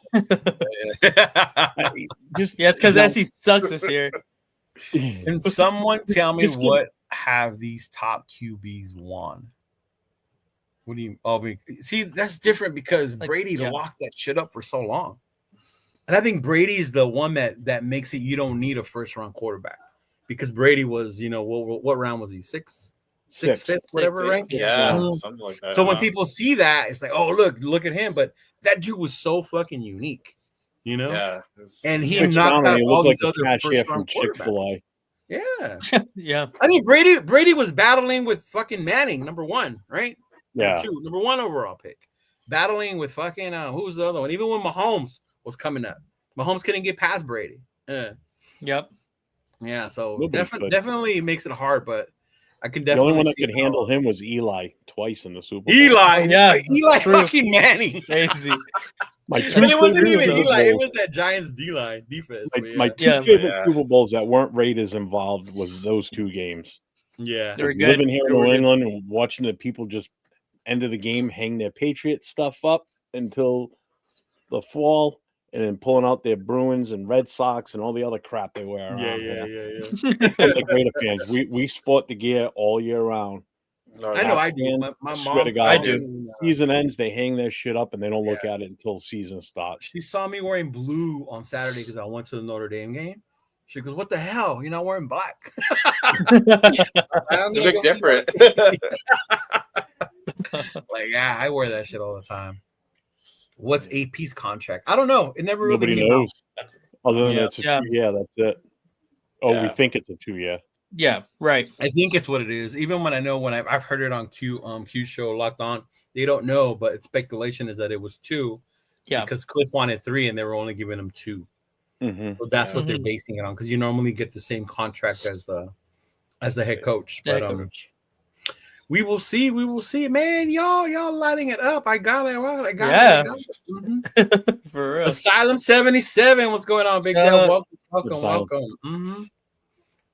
It's because SC sucks this year.
And someone tell me what have these top QBs won? What do you? See, that's different because Brady locked that shit up for so long. And I think Brady is the one that makes it you don't need a first-round quarterback, because Brady was, what round was he? Sixth, whatever, right?
Yeah, something like that.
So when people see that, it's like, oh, look at him. But that dude was so fucking unique,
Yeah.
And he knocked out all these other
first-round quarterbacks.
Yeah.
Yeah.
I mean, Brady was battling with fucking Manning, number one, right?
Yeah.
Number one overall pick. Battling with fucking, who was the other one? Even when Mahomes was coming up, Mahomes couldn't get past Brady.
Yep.
Yeah, so definitely makes it hard, but I can definitely.
The only one that could handle him was Eli twice in the Super Bowl.
Eli fucking Manning.
Crazy.
It wasn't even Eli. It was that Giants D-line defense.
My two favorite Super Bowls that weren't Raiders involved was those two games.
Yeah,
they were good.
Living here in New England and watching the people just end of the game hang their Patriot stuff up until the fall, and then pulling out their Bruins and Red Sox and all the other crap they wear around.
Yeah.
Like Raider fans, we sport the gear all year round.
I know I do. My
swear to
mom,
God,
I do.
Season ends, they hang their shit up and they don't look at it until season starts.
She saw me wearing blue on Saturday because I went to the Notre Dame game. She goes, "What the hell? You're not wearing black."
You look different.
Like, yeah, I wear that shit all the time. What's AP's contract? I don't know. It never really
Nobody knows. Other than it's a 2 year, that's it. Oh, we think it's a 2 year.
Yeah, right.
I think it's what it is. Even when I've heard it on Q show Locked On, they don't know, but its speculation is that it was 2.
Yeah,
because Cliff wanted 3 and they were only giving him 2.
Mm-hmm.
So that's what they're basing it on, because you normally get the same contract as the head coach. But we will see. We will see, man. Y'all lighting it up. I got it.
Yeah.
Mm-hmm.
For real.
Asylum 77. What's going on, Big Dale? Welcome. Mm-hmm.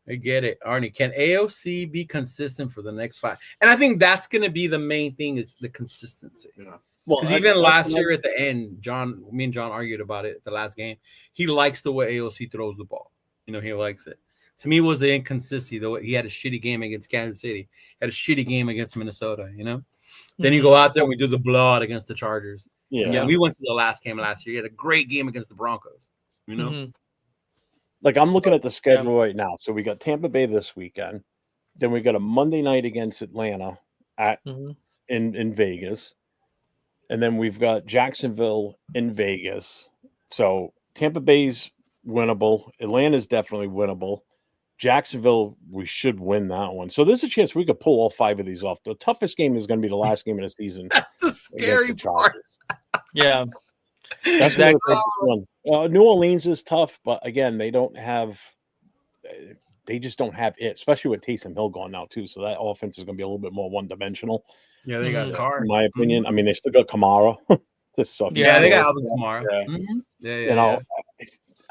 I get it, Arnie. Can AOC be consistent for the next 5? And I think that's going to be the main thing, is the consistency.
Yeah.
Because even last year at the end, me and John argued about it at the last game. He likes the way AOC throws the ball. He likes it. To me, it was the inconsistency. Though he had a shitty game against Kansas City, had a shitty game against Minnesota. Then you go out there and we do the blowout against the Chargers.
Yeah,
we went to the last game last year. He had a great game against the Broncos.
Like I'm looking at the schedule right now. So we got Tampa Bay this weekend. Then we got a Monday night against Atlanta in Vegas. and then we've got Jacksonville in Vegas. So Tampa Bay's winnable. Atlanta's definitely winnable. Jacksonville, we should win that one. So there's a chance we could pull all 5 of these off. The toughest game is going to be the last game of the season.
That's the scary part.
Yeah.
That's
Exactly.
the toughest one. New Orleans is tough, but again, they just don't have it, especially with Taysom Hill gone now too. So that offense is going to be a little bit more one-dimensional.
Yeah, they got a car.
In my opinion. I mean, they still got Kamara.
Yeah, they got Alvin Kamara.
Yeah.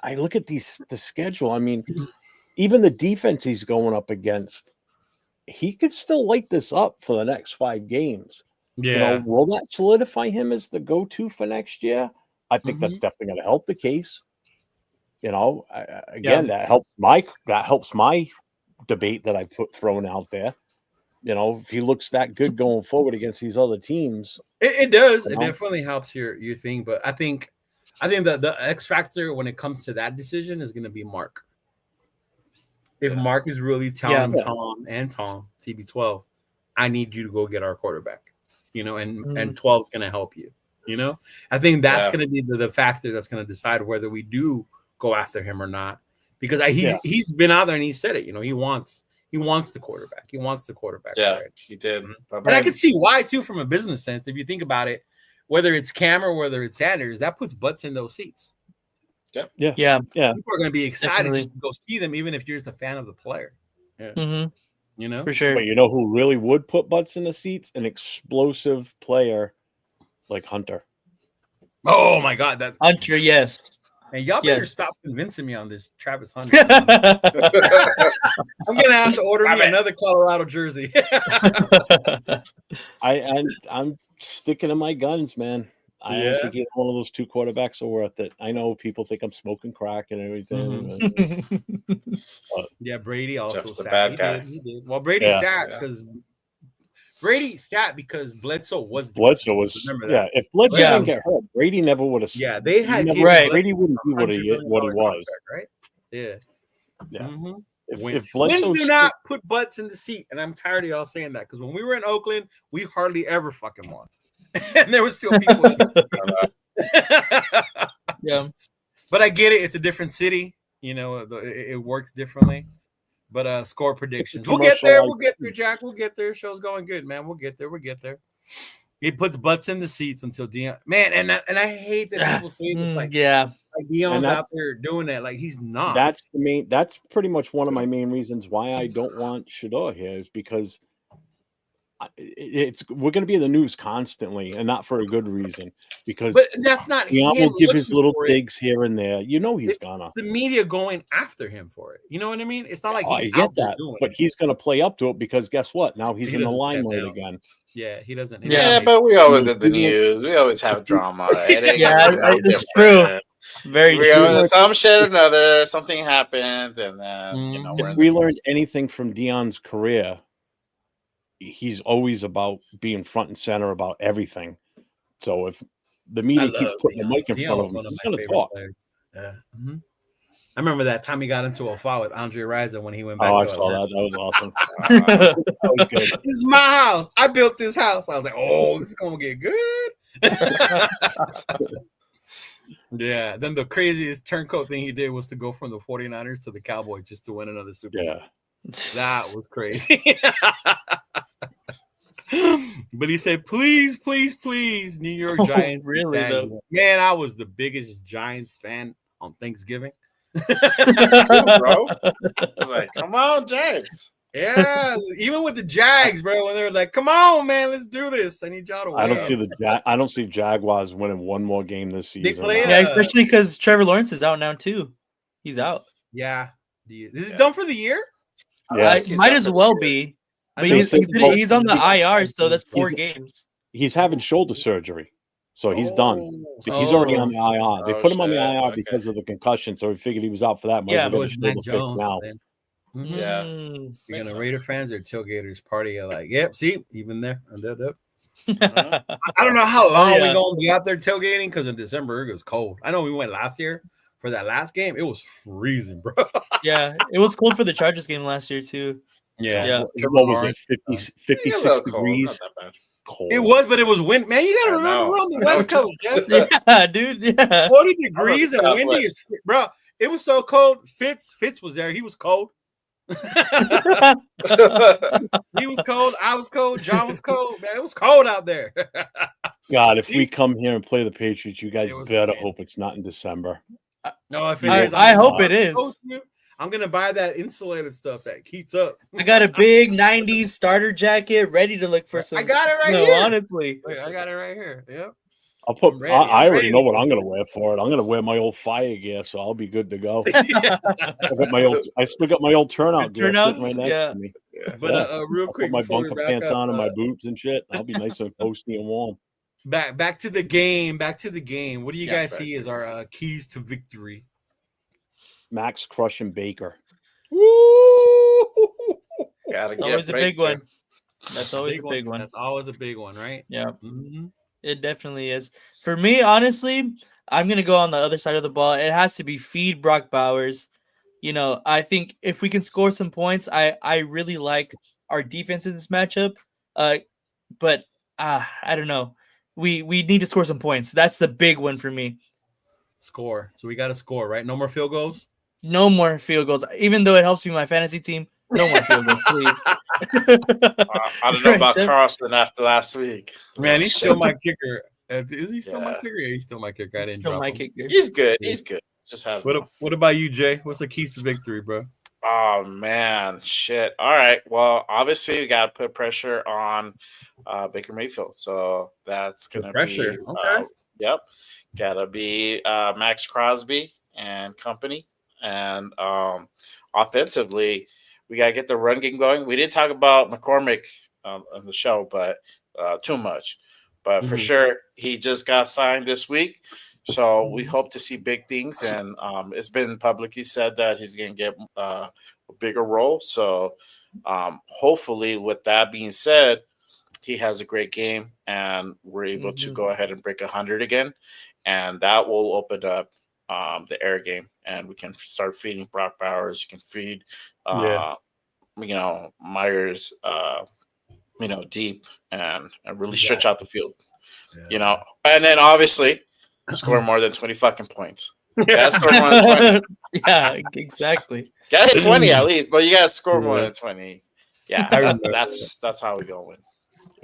I look at the schedule. I mean, even the defense he's going up against, he could still light this up for the next 5 games.
Yeah.
Will that solidify him as the go-to for next year? I think that's definitely going to help the case. That helps my debate that I thrown out there. If he looks that good going forward against these other teams,
it does. It definitely helps your thing. But I think that the X factor when it comes to that decision is going to be Mark. If Mark is really telling Tom TB12, I need you to go get our quarterback, and 12 is going to help you. I think that's going to be the factor that's going to decide whether we do go after him or not, because he's been out there and he said it. He wants the quarterback. He wants the quarterback.
Yeah,
right?
he did.
And I can see why too, from a business sense. If you think about it, whether it's Cam or whether it's Sanders, that puts butts in those seats.
Yeah.
People are going to be excited just to go see them, even if you're just a fan of the player. Yeah.
For sure.
But you know who really would put butts in the seats? An explosive player like Hunter.
Oh my God, that
Hunter, yes.
And y'all better stop convincing me on this Travis Hunter. I'm gonna have to order me another Colorado jersey.
I'm sticking to my guns, man. I don't think either one of those 2 quarterbacks are worth it. I know people think I'm smoking crack and everything.
Brady also
just a
sat.
bad guy.
He did. Well, Brady sat because Bledsoe was.
Remember that. If Bledsoe didn't get hurt, Brady never would have.
Yeah, they had
Brady wouldn't be what he was.
Right? Yeah.
Yeah.
If Bledsoe do not put butts in the seat, and I'm tired of y'all saying that, because when we were in Oakland, we hardly ever fucking won, and there was still people. But I get it. It's a different city. It works differently. But score predictions. We'll get there. We'll get there, Jack. We'll get there. Show's going good, man. We'll get there. He puts butts in the seats until Dion. Man, and I hate that people say this. Like Dion's out there doing that. Like, he's not.
That's pretty much one of my main reasons why I don't want Shador here, is because we're going to be in the news constantly, and not for a good reason. Because
but that's not
Dion will give his little digs here and there. He's gonna.
The media going after him for it. You know what I mean? It's not like he's
out there doing it. But he's going to play up to it, because guess what? Now he's in the limelight again.
Yeah, he doesn't.
But we always did the news. We always have drama.
It's true. Very true.
Some shit or another, something happens, and then
if we learned anything from Dion's career, he's always about being front and center about everything. So if the media keeps putting the mic in front of him, he's going to talk.
Yeah. I remember that time he got into a fight with Andre Rison when he went back.
I saw that. That was awesome. That was good.
This is my house. I built this house. I was like, oh, this is going to get good. Yeah. Then the craziest turncoat thing he did was to go from the 49ers to the Cowboys just to win another Super Bowl.
Yeah.
That was crazy. But he said, please, New York Giants.
Really, though?
Man, I was the biggest Giants fan on Thanksgiving.
bro. I was like, come on, Jags.
Yeah, even with the Jags, bro, when they're like, come on, man, let's do this. I need y'all to win.
I don't see Jaguars winning one more game this season.
Especially because Trevor Lawrence is out now too. He's out.
Yeah. Is it done for the year?
Yeah, might as well be. But he's on the IR, so that's 4 games.
He's having shoulder surgery, so he's done. He's already on the IR. They put him on the IR because of the concussion, so we figured he was out for that.
It was Mac Jones now.
Yeah.
You're gonna Raider fans or tailgaters party are like, yep, see, even there. I don't know how long we're gonna be out there tailgating, because in December it was cold. I know we went last year for that last game. It was freezing, bro.
Yeah, it was cold for the Chargers game last year too.
Yeah. What was it? 56 degrees. cold.
It was, but it was wind. Man, you gotta
I
remember
know.
we're on the West Coast, Jeff.
Yeah, dude. Yeah.
40 degrees and
Southwest.
windy, bro. It was so cold. Fitz was there. He was cold. He was cold. I was cold. John was cold. Man, it was cold out there.
God, if we come here and play the Patriots, you guys
It was
better
wind.
hope it's not in December.
No, if it
I-
is,
I
I'm
hope
gonna-
it is.
I'm gonna buy that insulated stuff that heats up.
I got a big 90s starter jacket ready to look for some.
I got it right
snow,
here.
honestly.
Wait, I got it right here. Yep.
I'll put.
I'm ready.
I
I'm
already
ready
know
to
what
go.
I'm gonna wear for it. I'm gonna wear my old fire gear, so I'll be good to go.
Yeah.
I still got my old turnout gear sitting
Turnouts,
right next
yeah.
to me.
But real
I'll
quick,
put my
before we
bunker
wrap
pants
up,
on and my boots and shit. I'll be nice and toasty and warm.
back to the game. Back to the game. What do you
Yeah,
guys
back
see
to
as
the
our keys to victory?
Max crushing Baker.
Woo!
Gotta
It's
get
always a
break
big
there.
one. That's always a big one.
That's always a big one, right?
Yeah,
Mm-hmm.
it definitely is. For me, honestly, I'm gonna go on the other side of the ball. It has to be feed Brock Bowers. You know, I think if we can score some points, I really like our defense in this matchup. But I don't know. We need to score some points. That's the big one for me.
Score. So we got to score, right? No more field goals.
No more field goals. Even though it helps me my fantasy team, no more field goals, please.
I don't know about
Jeff?
Carlson after last week.
Man, he's
Shit.
still my kicker. Is he still my
Yeah.
kicker? Yeah, he's still my kicker. I didn't
Still
drop
my
him.
kicker.
He's good. He's good. Just have
What about you, Jay? What's the keys to victory, bro?
Oh man, shit. All right. Well, obviously we gotta put pressure on Baker Mayfield. So that's gonna
pressure.
be
Okay.
yep. Gotta be Max Crosby and company. And offensively, we gotta get the run game going. We didn't talk about McCormick on the show, but too much. But for
Mhm.
sure, he just got signed this week. So we hope to see big things, and it's been publicly said that he's going to get a bigger role. So hopefully, with that being said, he has a great game, and we're able to go ahead and break 100 again, and that will open up the air game, and we can start feeding Brock Bowers. You can feed, Myers, deep and really stretch out the field.
Yeah.
And then obviously score more than 20 fucking points. Yeah, score more than 20.
Yeah, exactly.
Gotta hit 20 at least, but you gotta score more
Yeah.
than 20. Yeah,
I remember
that's how we go win.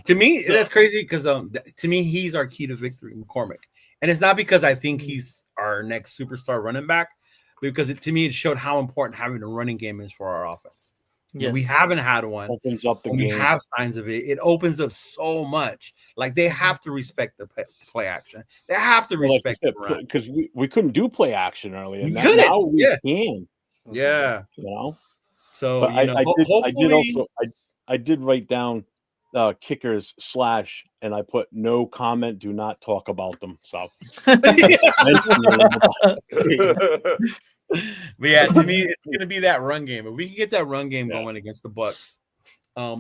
To me, that's crazy because to me, he's our key to victory, McCormick. And it's not because I think he's our next superstar running back, because to me, it showed how important having a running game is for our offense.
Yes.
We haven't had one.
Opens up the
When we
game.
have signs of it, it opens up so much. Like they have to respect the play action. They have to respect the run.
Because we couldn't do play action earlier.
We
Now,
couldn't,
now we
yeah.
can.
Yeah.
You know.
So
But
hopefully,
I did write down kickers / and I put no comment, do not talk about them. So
but yeah, to me, it's gonna be that run game. If we can get that run game going against the Bucs,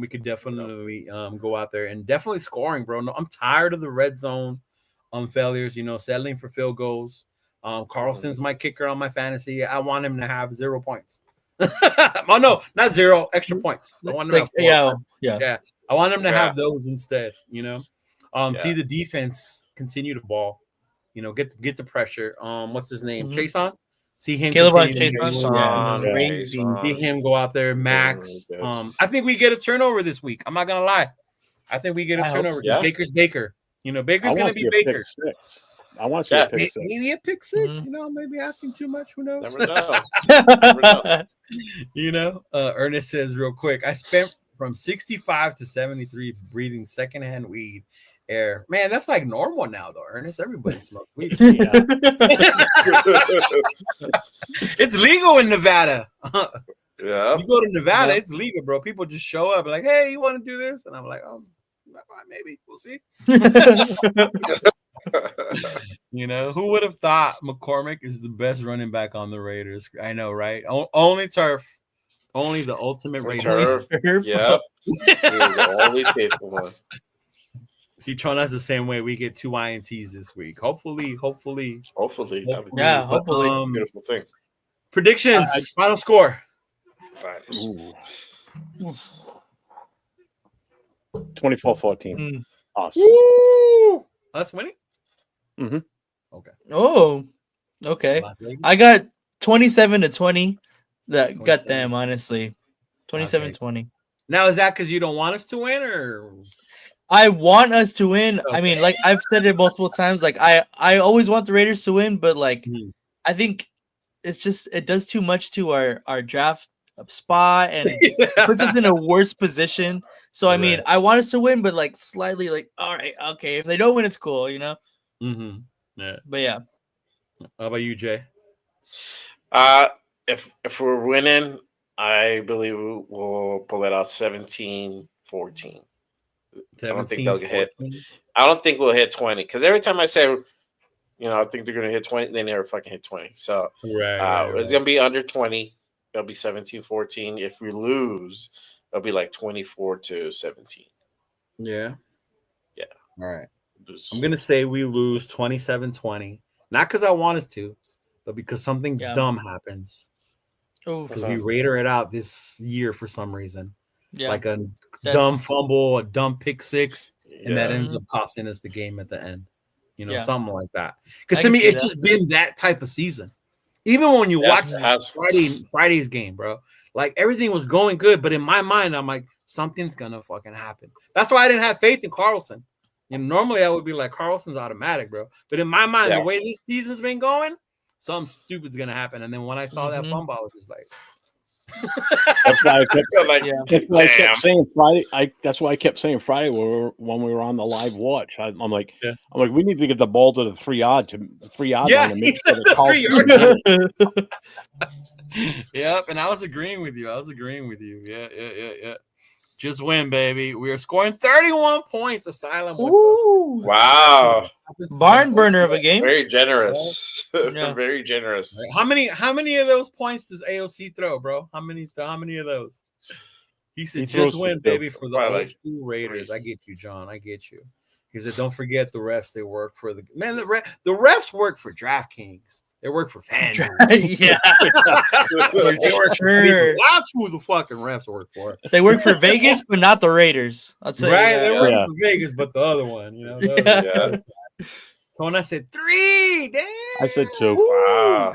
we could definitely go out there and definitely scoring, bro. No, I'm tired of the red zone failures. Settling for field goals. Carlson's my kicker on my fantasy. I want him to have 0 points. Oh no, not 0 extra points. I want him to have 4.
Yeah.
I want him to have those instead. See the defense continue to ball. Get the pressure. What's his name? Chason. See him.
Caleb
continue to
Chason.
see him go out there. Max. I think we get a turnover this week. I'm not gonna lie. I think we get a turnover.
so.
Baker's Baker. Baker's gonna be Baker.
I want to see a pick 6.
Maybe a pick 6. Maybe asking too much. Who knows?
Never know. Never know.
Ernest says real quick. I spent from 65 to 73 breathing secondhand weed air. Man, that's like normal now, though, Ernest. Everybody smokes weed. It's legal in Nevada.
Yeah.
You go to Nevada, it's legal, bro. People just show up like, hey, you want to do this? And I'm like, oh, maybe. We'll see. Who would have thought McCormick is the best running back on the Raiders? I know, right? Only turf. Only the ultimate Raiders.
Yep. The only faithful one.
See, Trona's the same way. We get 2 INTs this week. Hopefully.
Yeah, hopefully.
Beautiful thing.
Predictions. Final score.
24-14. Us.
Woo! Us winning?
Mm-hmm.
Okay.
Oh, okay.
Las Vegas?
I got 27-20. That got
27.
them, honestly. 27-20.
Now, is that because you don't want us to win, or
I want us to win. I
Okay.
mean, like I've said it multiple times. Like I always want the Raiders to win, but like I think it's just it does too much to our draft spot and it puts us in a worse position. So I mean,
Right.
I want us to win, but like slightly like, all right, okay. If they don't win, it's cool, you know.
Mm-hmm. Yeah.
But yeah,
How about you, Jay?
If we're winning, I believe we'll pull it out 17-14. I don't think they'll get hit. I don't think we'll hit 20 because every time I say, I think they're going to hit 20, they never fucking hit 20. So it's going to be under 20. It'll be 17-14. If we lose, it'll be like 24-17.
Yeah.
Yeah.
All right. I'm going to say we lose 27-20. Not because I want us to, but because something dumb happens. Because we Raider it out this year for some reason.
Yeah.
Like a dumb fumble, a dumb pick six, and that ends up costing us the game at the end. Something like that. Because to me, it's just been that type of season. Even when you watch Friday's game, bro, like everything was going good, but in my mind, I'm like, something's gonna fucking happen. That's why I didn't have faith in Carlson. And normally I would be like, Carlson's automatic, bro. But in my mind, the way this season's been going, something stupid's gonna happen. And then when I saw that fumble, I was just like,
that's why I kept saying Friday. That's why I kept saying Friday when we were on the live watch. I'm like, we need to get the ball to the 3-yard line and make sure that Carlson.
Yep, and I was agreeing with you. Yeah. Just win, baby. We are scoring 31 points. Asylum.
Wow.
Barn burner of a game.
Very generous. Very generous.
How many of those points does AOC throw, bro? How many of those? He said, just win, baby, for the old school Raiders. I get you, John. I get you. He said, don't forget the refs. They work for the refs work for DraftKings. They work for fans.
Yeah.
Sure. That's who the fucking refs work for.
They work for Vegas, but not the Raiders. I'll tell you that.
They work for Vegas, but the other one, So when I said 3, damn.
I said 2.
Wow.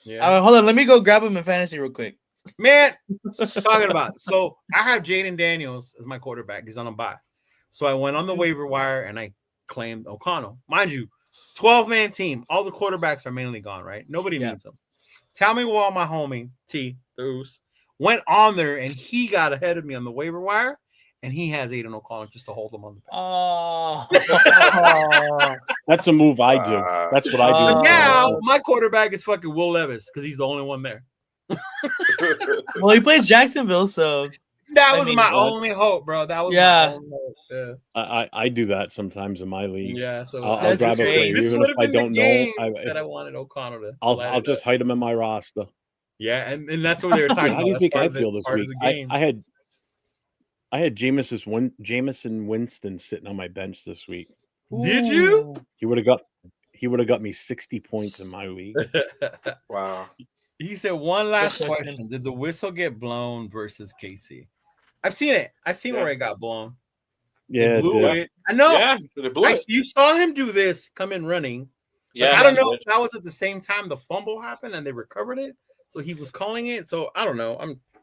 Yeah.
Hold on. Let me go grab him in fantasy real quick.
Man, talking about. So I have Jaden Daniels as my quarterback. He's on a bye. So I went on the waiver wire and I claimed O'Connell. Mind you, 12-man team. All the quarterbacks are mainly gone, right? Nobody needs them. Tell me why my homie, T, the Oos, went on there and he got ahead of me on the waiver wire and he has Aiden O'Connell just to hold him on the bench.
That's a move I do. That's what I do.
Now, my quarterback is fucking Will Levis because he's the only one there.
Well, he plays Jacksonville, so...
That was my only hope, bro. That was my only hope. Yeah.
I do that sometimes in my leagues.
Yeah, so
I'll grab a player even if I don't know.
I wanted O'Connell to.
I'll just hide him in my roster.
Yeah, and that's what they were talking about.
How do you think I feel this week? I had Jameson Winston sitting on my bench this week.
Did you?
He would have got me 60 points in my league.
Wow.
He said one last question: did the whistle get blown versus KC? I've seen it. I've seen where it got blown.
Yeah,
it. I know.
Yeah, it blew it.
You saw him do this, come in running.
Yeah,
I don't know if that was at the same time the fumble happened and they recovered it, so he was calling it. So I don't know.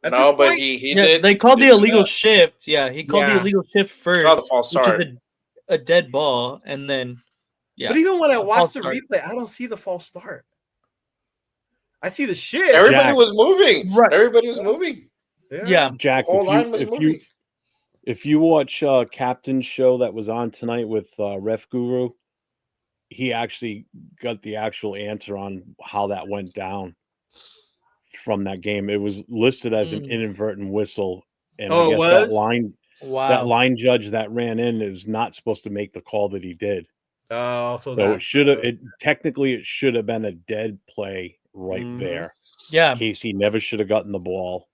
But he did.
They called the illegal shift. Yeah, he called the illegal shift first,
the false start.
Which is a dead ball, and then
But even when I watched the replay, I don't see the false start. I see the shit.
Everybody was moving. Right. Everybody was moving.
Yeah.
Jack, if you watch Captain's show that was on tonight with Ref Guru, he actually got the actual answer on how that went down from that game. It was listed as an inadvertent whistle. And I guess that line judge that ran in is not supposed to make the call that he did.
Oh, so
it should have been a dead play there.
Yeah.
Casey never should have gotten the ball.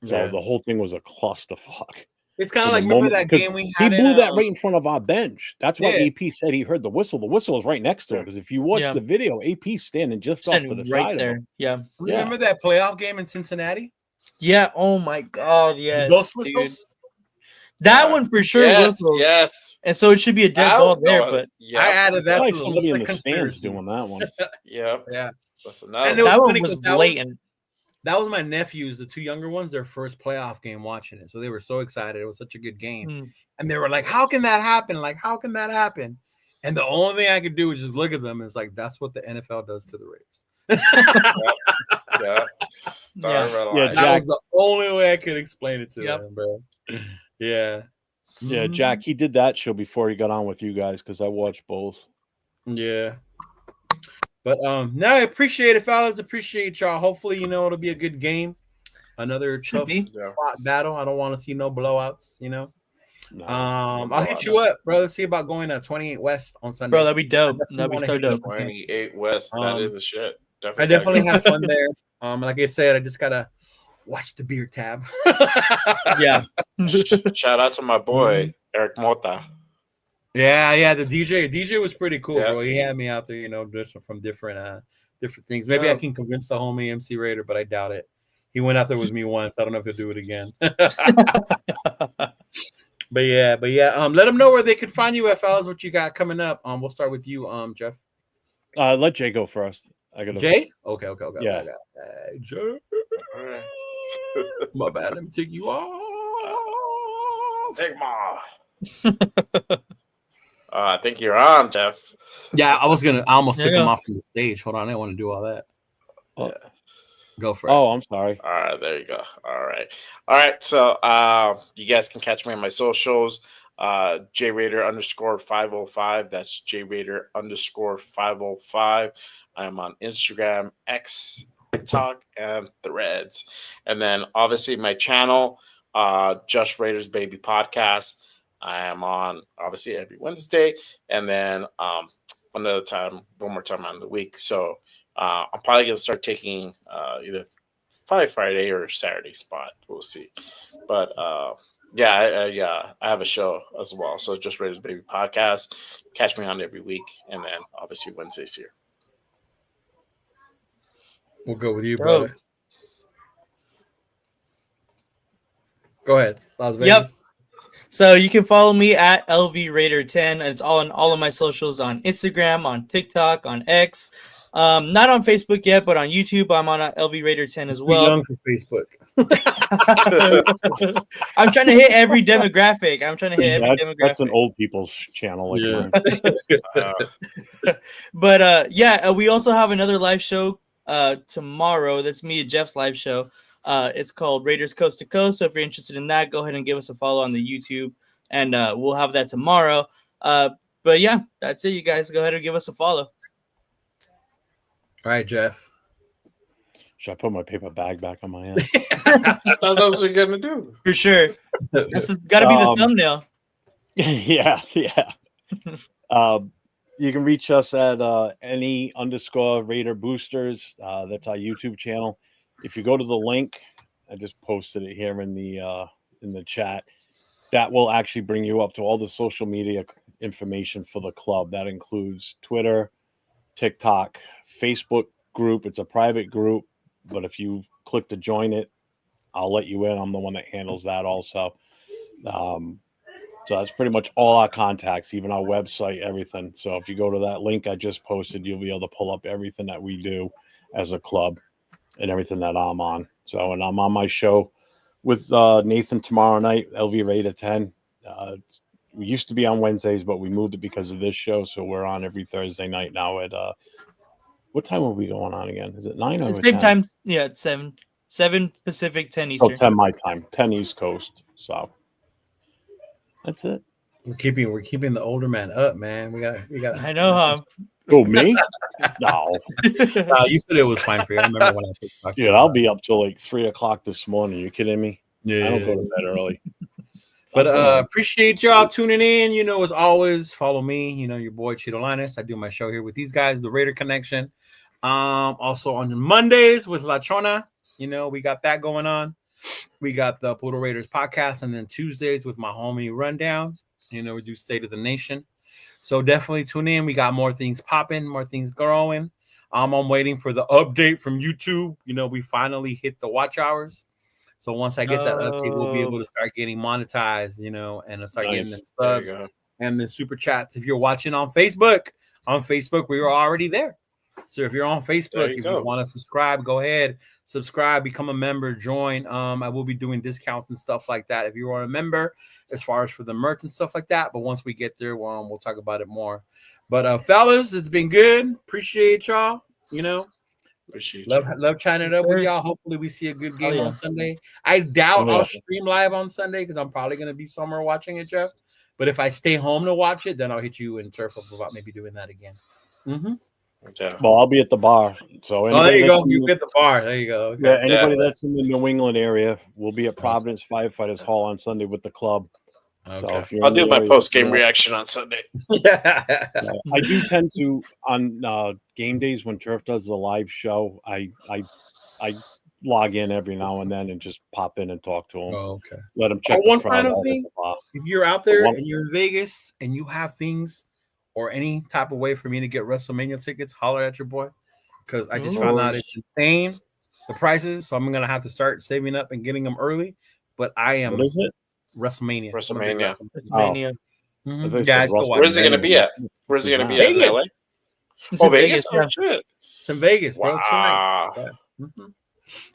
So the whole thing was a clusterfuck.
It's kind of like, remember that game we had?
He blew that right in front of our bench. That's why AP said he heard the whistle. The whistle was right next to him because if you watch the video, AP's standing just off to the side
there.
Of him.
Yeah.
Remember that playoff game in Cincinnati?
Yeah. Oh my God. Yes, dude. That one for sure
Yes,
will go.
yes.
And so it should be a dead ball there, but
I added that
Probably
to the
somebody
list
in
of
the stands
conspiracies.
doing that one.
Yep.
Yeah.
That's
And
another
it was
that
funny
one was
'cause
blatant.
that was my nephews, the two younger ones, their first playoff game watching it. So they were so excited. It was such a good game. And they were like, how can that happen? Like, how can that happen? And the only thing I could do was just look at them. And it's like, that's what the NFL does to the Raiders.
Yeah.
Yeah,
That was the only way I could explain it to
Yep.
them, bro. Yeah.
Yeah, Jack, he did that show before he got on with you guys because I watched both.
Yeah. But no, I appreciate it, fellas. Appreciate y'all. Hopefully, it'll be a good game. Another tough fought battle. I don't want to see no blowouts,
No,
I'll hit you up, bro. Let's see about going to 28 West on Sunday.
Bro, that'd be dope. That'd be so dope.
28 West. That is the shit.
I definitely have fun there. Like I said, I just gotta watch the beer tab.
Yeah.
Shout out to my boy Eric Mota.
Yeah, the DJ was pretty cool, bro. He had me out there, from different things. Maybe I can convince the homie MC Raider, but I doubt it. He went out there with me once. I don't know if he'll do it again. But yeah. Let them know where they could find you at, fellas. What you got coming up? We'll start with you, Jeff.
Let Jay go first.
Jay? Okay.
Yeah.
Jay. My bad. Let me take you off.
Take ma. I think you're on, Jeff.
Yeah, I almost took him off from the stage. Hold on, I didn't want to do all that.
Yeah.
Go for it.
Oh, I'm sorry.
All right, there you go. All right. So you guys can catch me on my socials. JRaider_505. That's JRaider_505. I'm on Instagram, X, TikTok, and Threads. And then obviously my channel, Just Raiders Baby Podcast. I am on obviously every Wednesday, and then one more time on the week. So I'm probably gonna start taking either Friday or Saturday spot. We'll see. But I have a show as well. So Just Raiders Baby Podcast. Catch me on every week, and then obviously Wednesdays here.
We'll go with you, brother. Go ahead, Las Vegas.
Yep. So you can follow me at LVRaider10, and it's all on all of my socials on Instagram, on TikTok, on X. Not on Facebook yet, but on YouTube, I'm on LVRaider10 as well.
Young for Facebook.
I'm trying to hit every demographic.
That's an old people's channel. Like mine.
But we also have another live show tomorrow. That's me and Jeff's live show. It's called Raiders Coast to Coast. So if you're interested in that, go ahead and give us a follow on the YouTube, and we'll have that tomorrow. But yeah, that's it. You guys go ahead and give us a follow.
All right, Jeff.
Should I put my paper bag back on my head?
I thought that's what you're gonna do.
For sure. That's got to be the thumbnail.
Yeah. You can reach us at any_Raider Boosters. That's our YouTube channel. If you go to the link, I just posted it here in the chat. That will actually bring you up to all the social media information for the club. That includes Twitter, TikTok, Facebook group. It's a private group, but if you click to join it, I'll let you in. I'm the one that handles that also. So that's pretty much all our contacts, even our website, everything. So if you go to that link I just posted, you'll be able to pull up everything that we do as a club and everything that I'm on. So, and I'm on my show with Nathan tomorrow night, LV Raider 10. We used to be on Wednesdays, but we moved it because of this show. So we're on every Thursday night now at what time are we going on again? Is it 9 or
same
10?
time? Yeah, it's 7 Pacific, 10 Eastern.
10 my time, 10 East Coast. So that's it.
We're keeping the older man up, man. We got.
I know, huh?
Oh, me? No.
You said it was fine for you. I remember when I talked.
Dude, I'll be up till like 3 o'clock this morning. You kidding me?
Yeah.
I don't go to bed early.
But appreciate y'all tuning in. As always, follow me. Your boy Cheeto Linus. I do my show here with these guys, the Raider Connection. Also on Mondays with La Chona. We got that going on. We got the Puro Raiders podcast, and then Tuesdays with my homie Rundown. We do State of the Nation. So definitely tune in. We got more things popping, more things growing. I'm waiting for the update from YouTube. We finally hit the watch hours. So once I get that update, we'll be able to start getting monetized, and start getting the subs and the super chats. If you're watching on Facebook, we are already there. So if you're on Facebook, if you want to subscribe, go ahead, subscribe, become a member, join. I will be doing discounts and stuff like that if you are a member, as far as for the merch and stuff like that. But once we get there, we'll talk about it more. But fellas, it's been good. Appreciate y'all. Love chatting it up with y'all. Hopefully we see a good game on Sunday. I doubt I'll stream live on Sunday because I'm probably going to be somewhere watching it, Jeff. But if I stay home to watch it, then I'll hit you and Turf up about maybe doing that again. Mm-hmm.
Yeah. Well, I'll be at the bar. So
there you go. You at the bar. There you go. Okay.
Yeah, anybody that's in the New England area will be at Providence Firefighters Hall on Sunday with the club.
Okay. So I'll do my post-game reaction on Sunday.
I do tend to, on game days when Turf does the live show, I log in every now and then and just pop in and talk to him.
Oh, okay.
Let him check.
One final thing: if you're out there and you're in Vegas and you have things or any type of way for me to get WrestleMania tickets, holler at your boy, because I just found out it's insane, the prices. So I'm gonna have to start saving up and getting them early. But I am.
What is it?
WrestleMania.
Mm-hmm. Yeah, where's it going to be at? Where's it going to be
Vegas.
At? LA? Oh, Vegas? Oh, shit.
It's in Vegas, bro.
Wow.
Tonight. Yeah. Mm-hmm.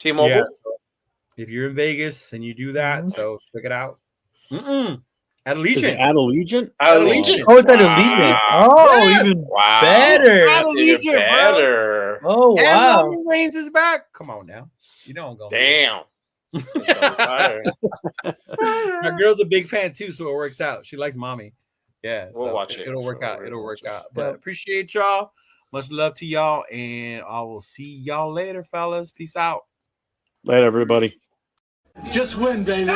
T-Mobile?
Yeah, so if you're in Vegas and you do that, so check it out. At Allegiant.
At Allegiant?
Allegiant.
Oh, it's at Allegiant. Oh, yes. Even better.
That's even better.
Bro. Oh, wow.
And Reigns is back. Come on now. You don't go.
Damn.
My girl's a big fan too, so it works out. She likes mommy. Yeah,
we'll watch it.
It'll work out. It'll work out. But appreciate y'all. Much love to y'all, and I will see y'all later, fellas. Peace out.
Later, everybody.
Just win, baby.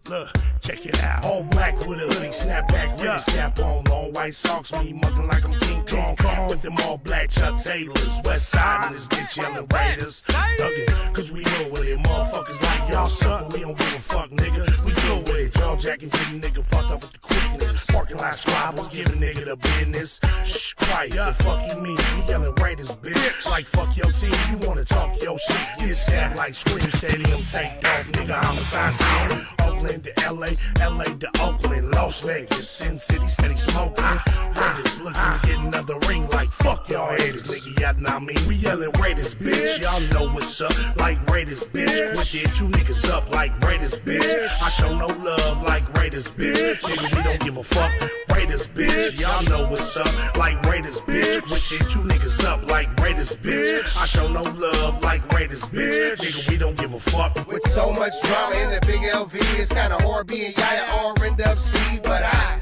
Look, check it out. All black with a hoodie, snapback, with a snap on. Long white socks, me mugging like I'm King Kong. With them all black Chuck Taylors. West side and this bitch yelling Raiders. Thuggin', cause we know with it. Motherfuckers like y'all suck, but we don't give a fuck, nigga. We deal with it. Jaw jacking, getting nigga fucked up with the quickness. Parking lot squabbles, giving nigga the business. Shh, quiet, the fuck you mean? We yelling Raiders, bitch. Like fuck your team, you wanna talk your shit. Get stabbed like Scream Stadium, take off, nigga. Homicide scene. Oakland to LA, LA to Oakland, Las Vegas, Sin City, steady smoking. Raiders looking to get another ring like fuck y'all haters, nigga, y'all know me. We yelling Raiders, bitch, y'all know what's up, like Raiders, bitch. With it, two niggas up like Raiders, bitch. I show no love like Raiders, bitch. Nigga, we don't give a fuck, Raiders, bitch. Y'all know what's up, like Raiders, bitch. With it, two niggas up like Raiders, bitch. I show no love like Raiders, bitch. Nigga, we don't give a fuck.
With so much drama in the big LV, it's kinda hard being Yaya or end up C, but I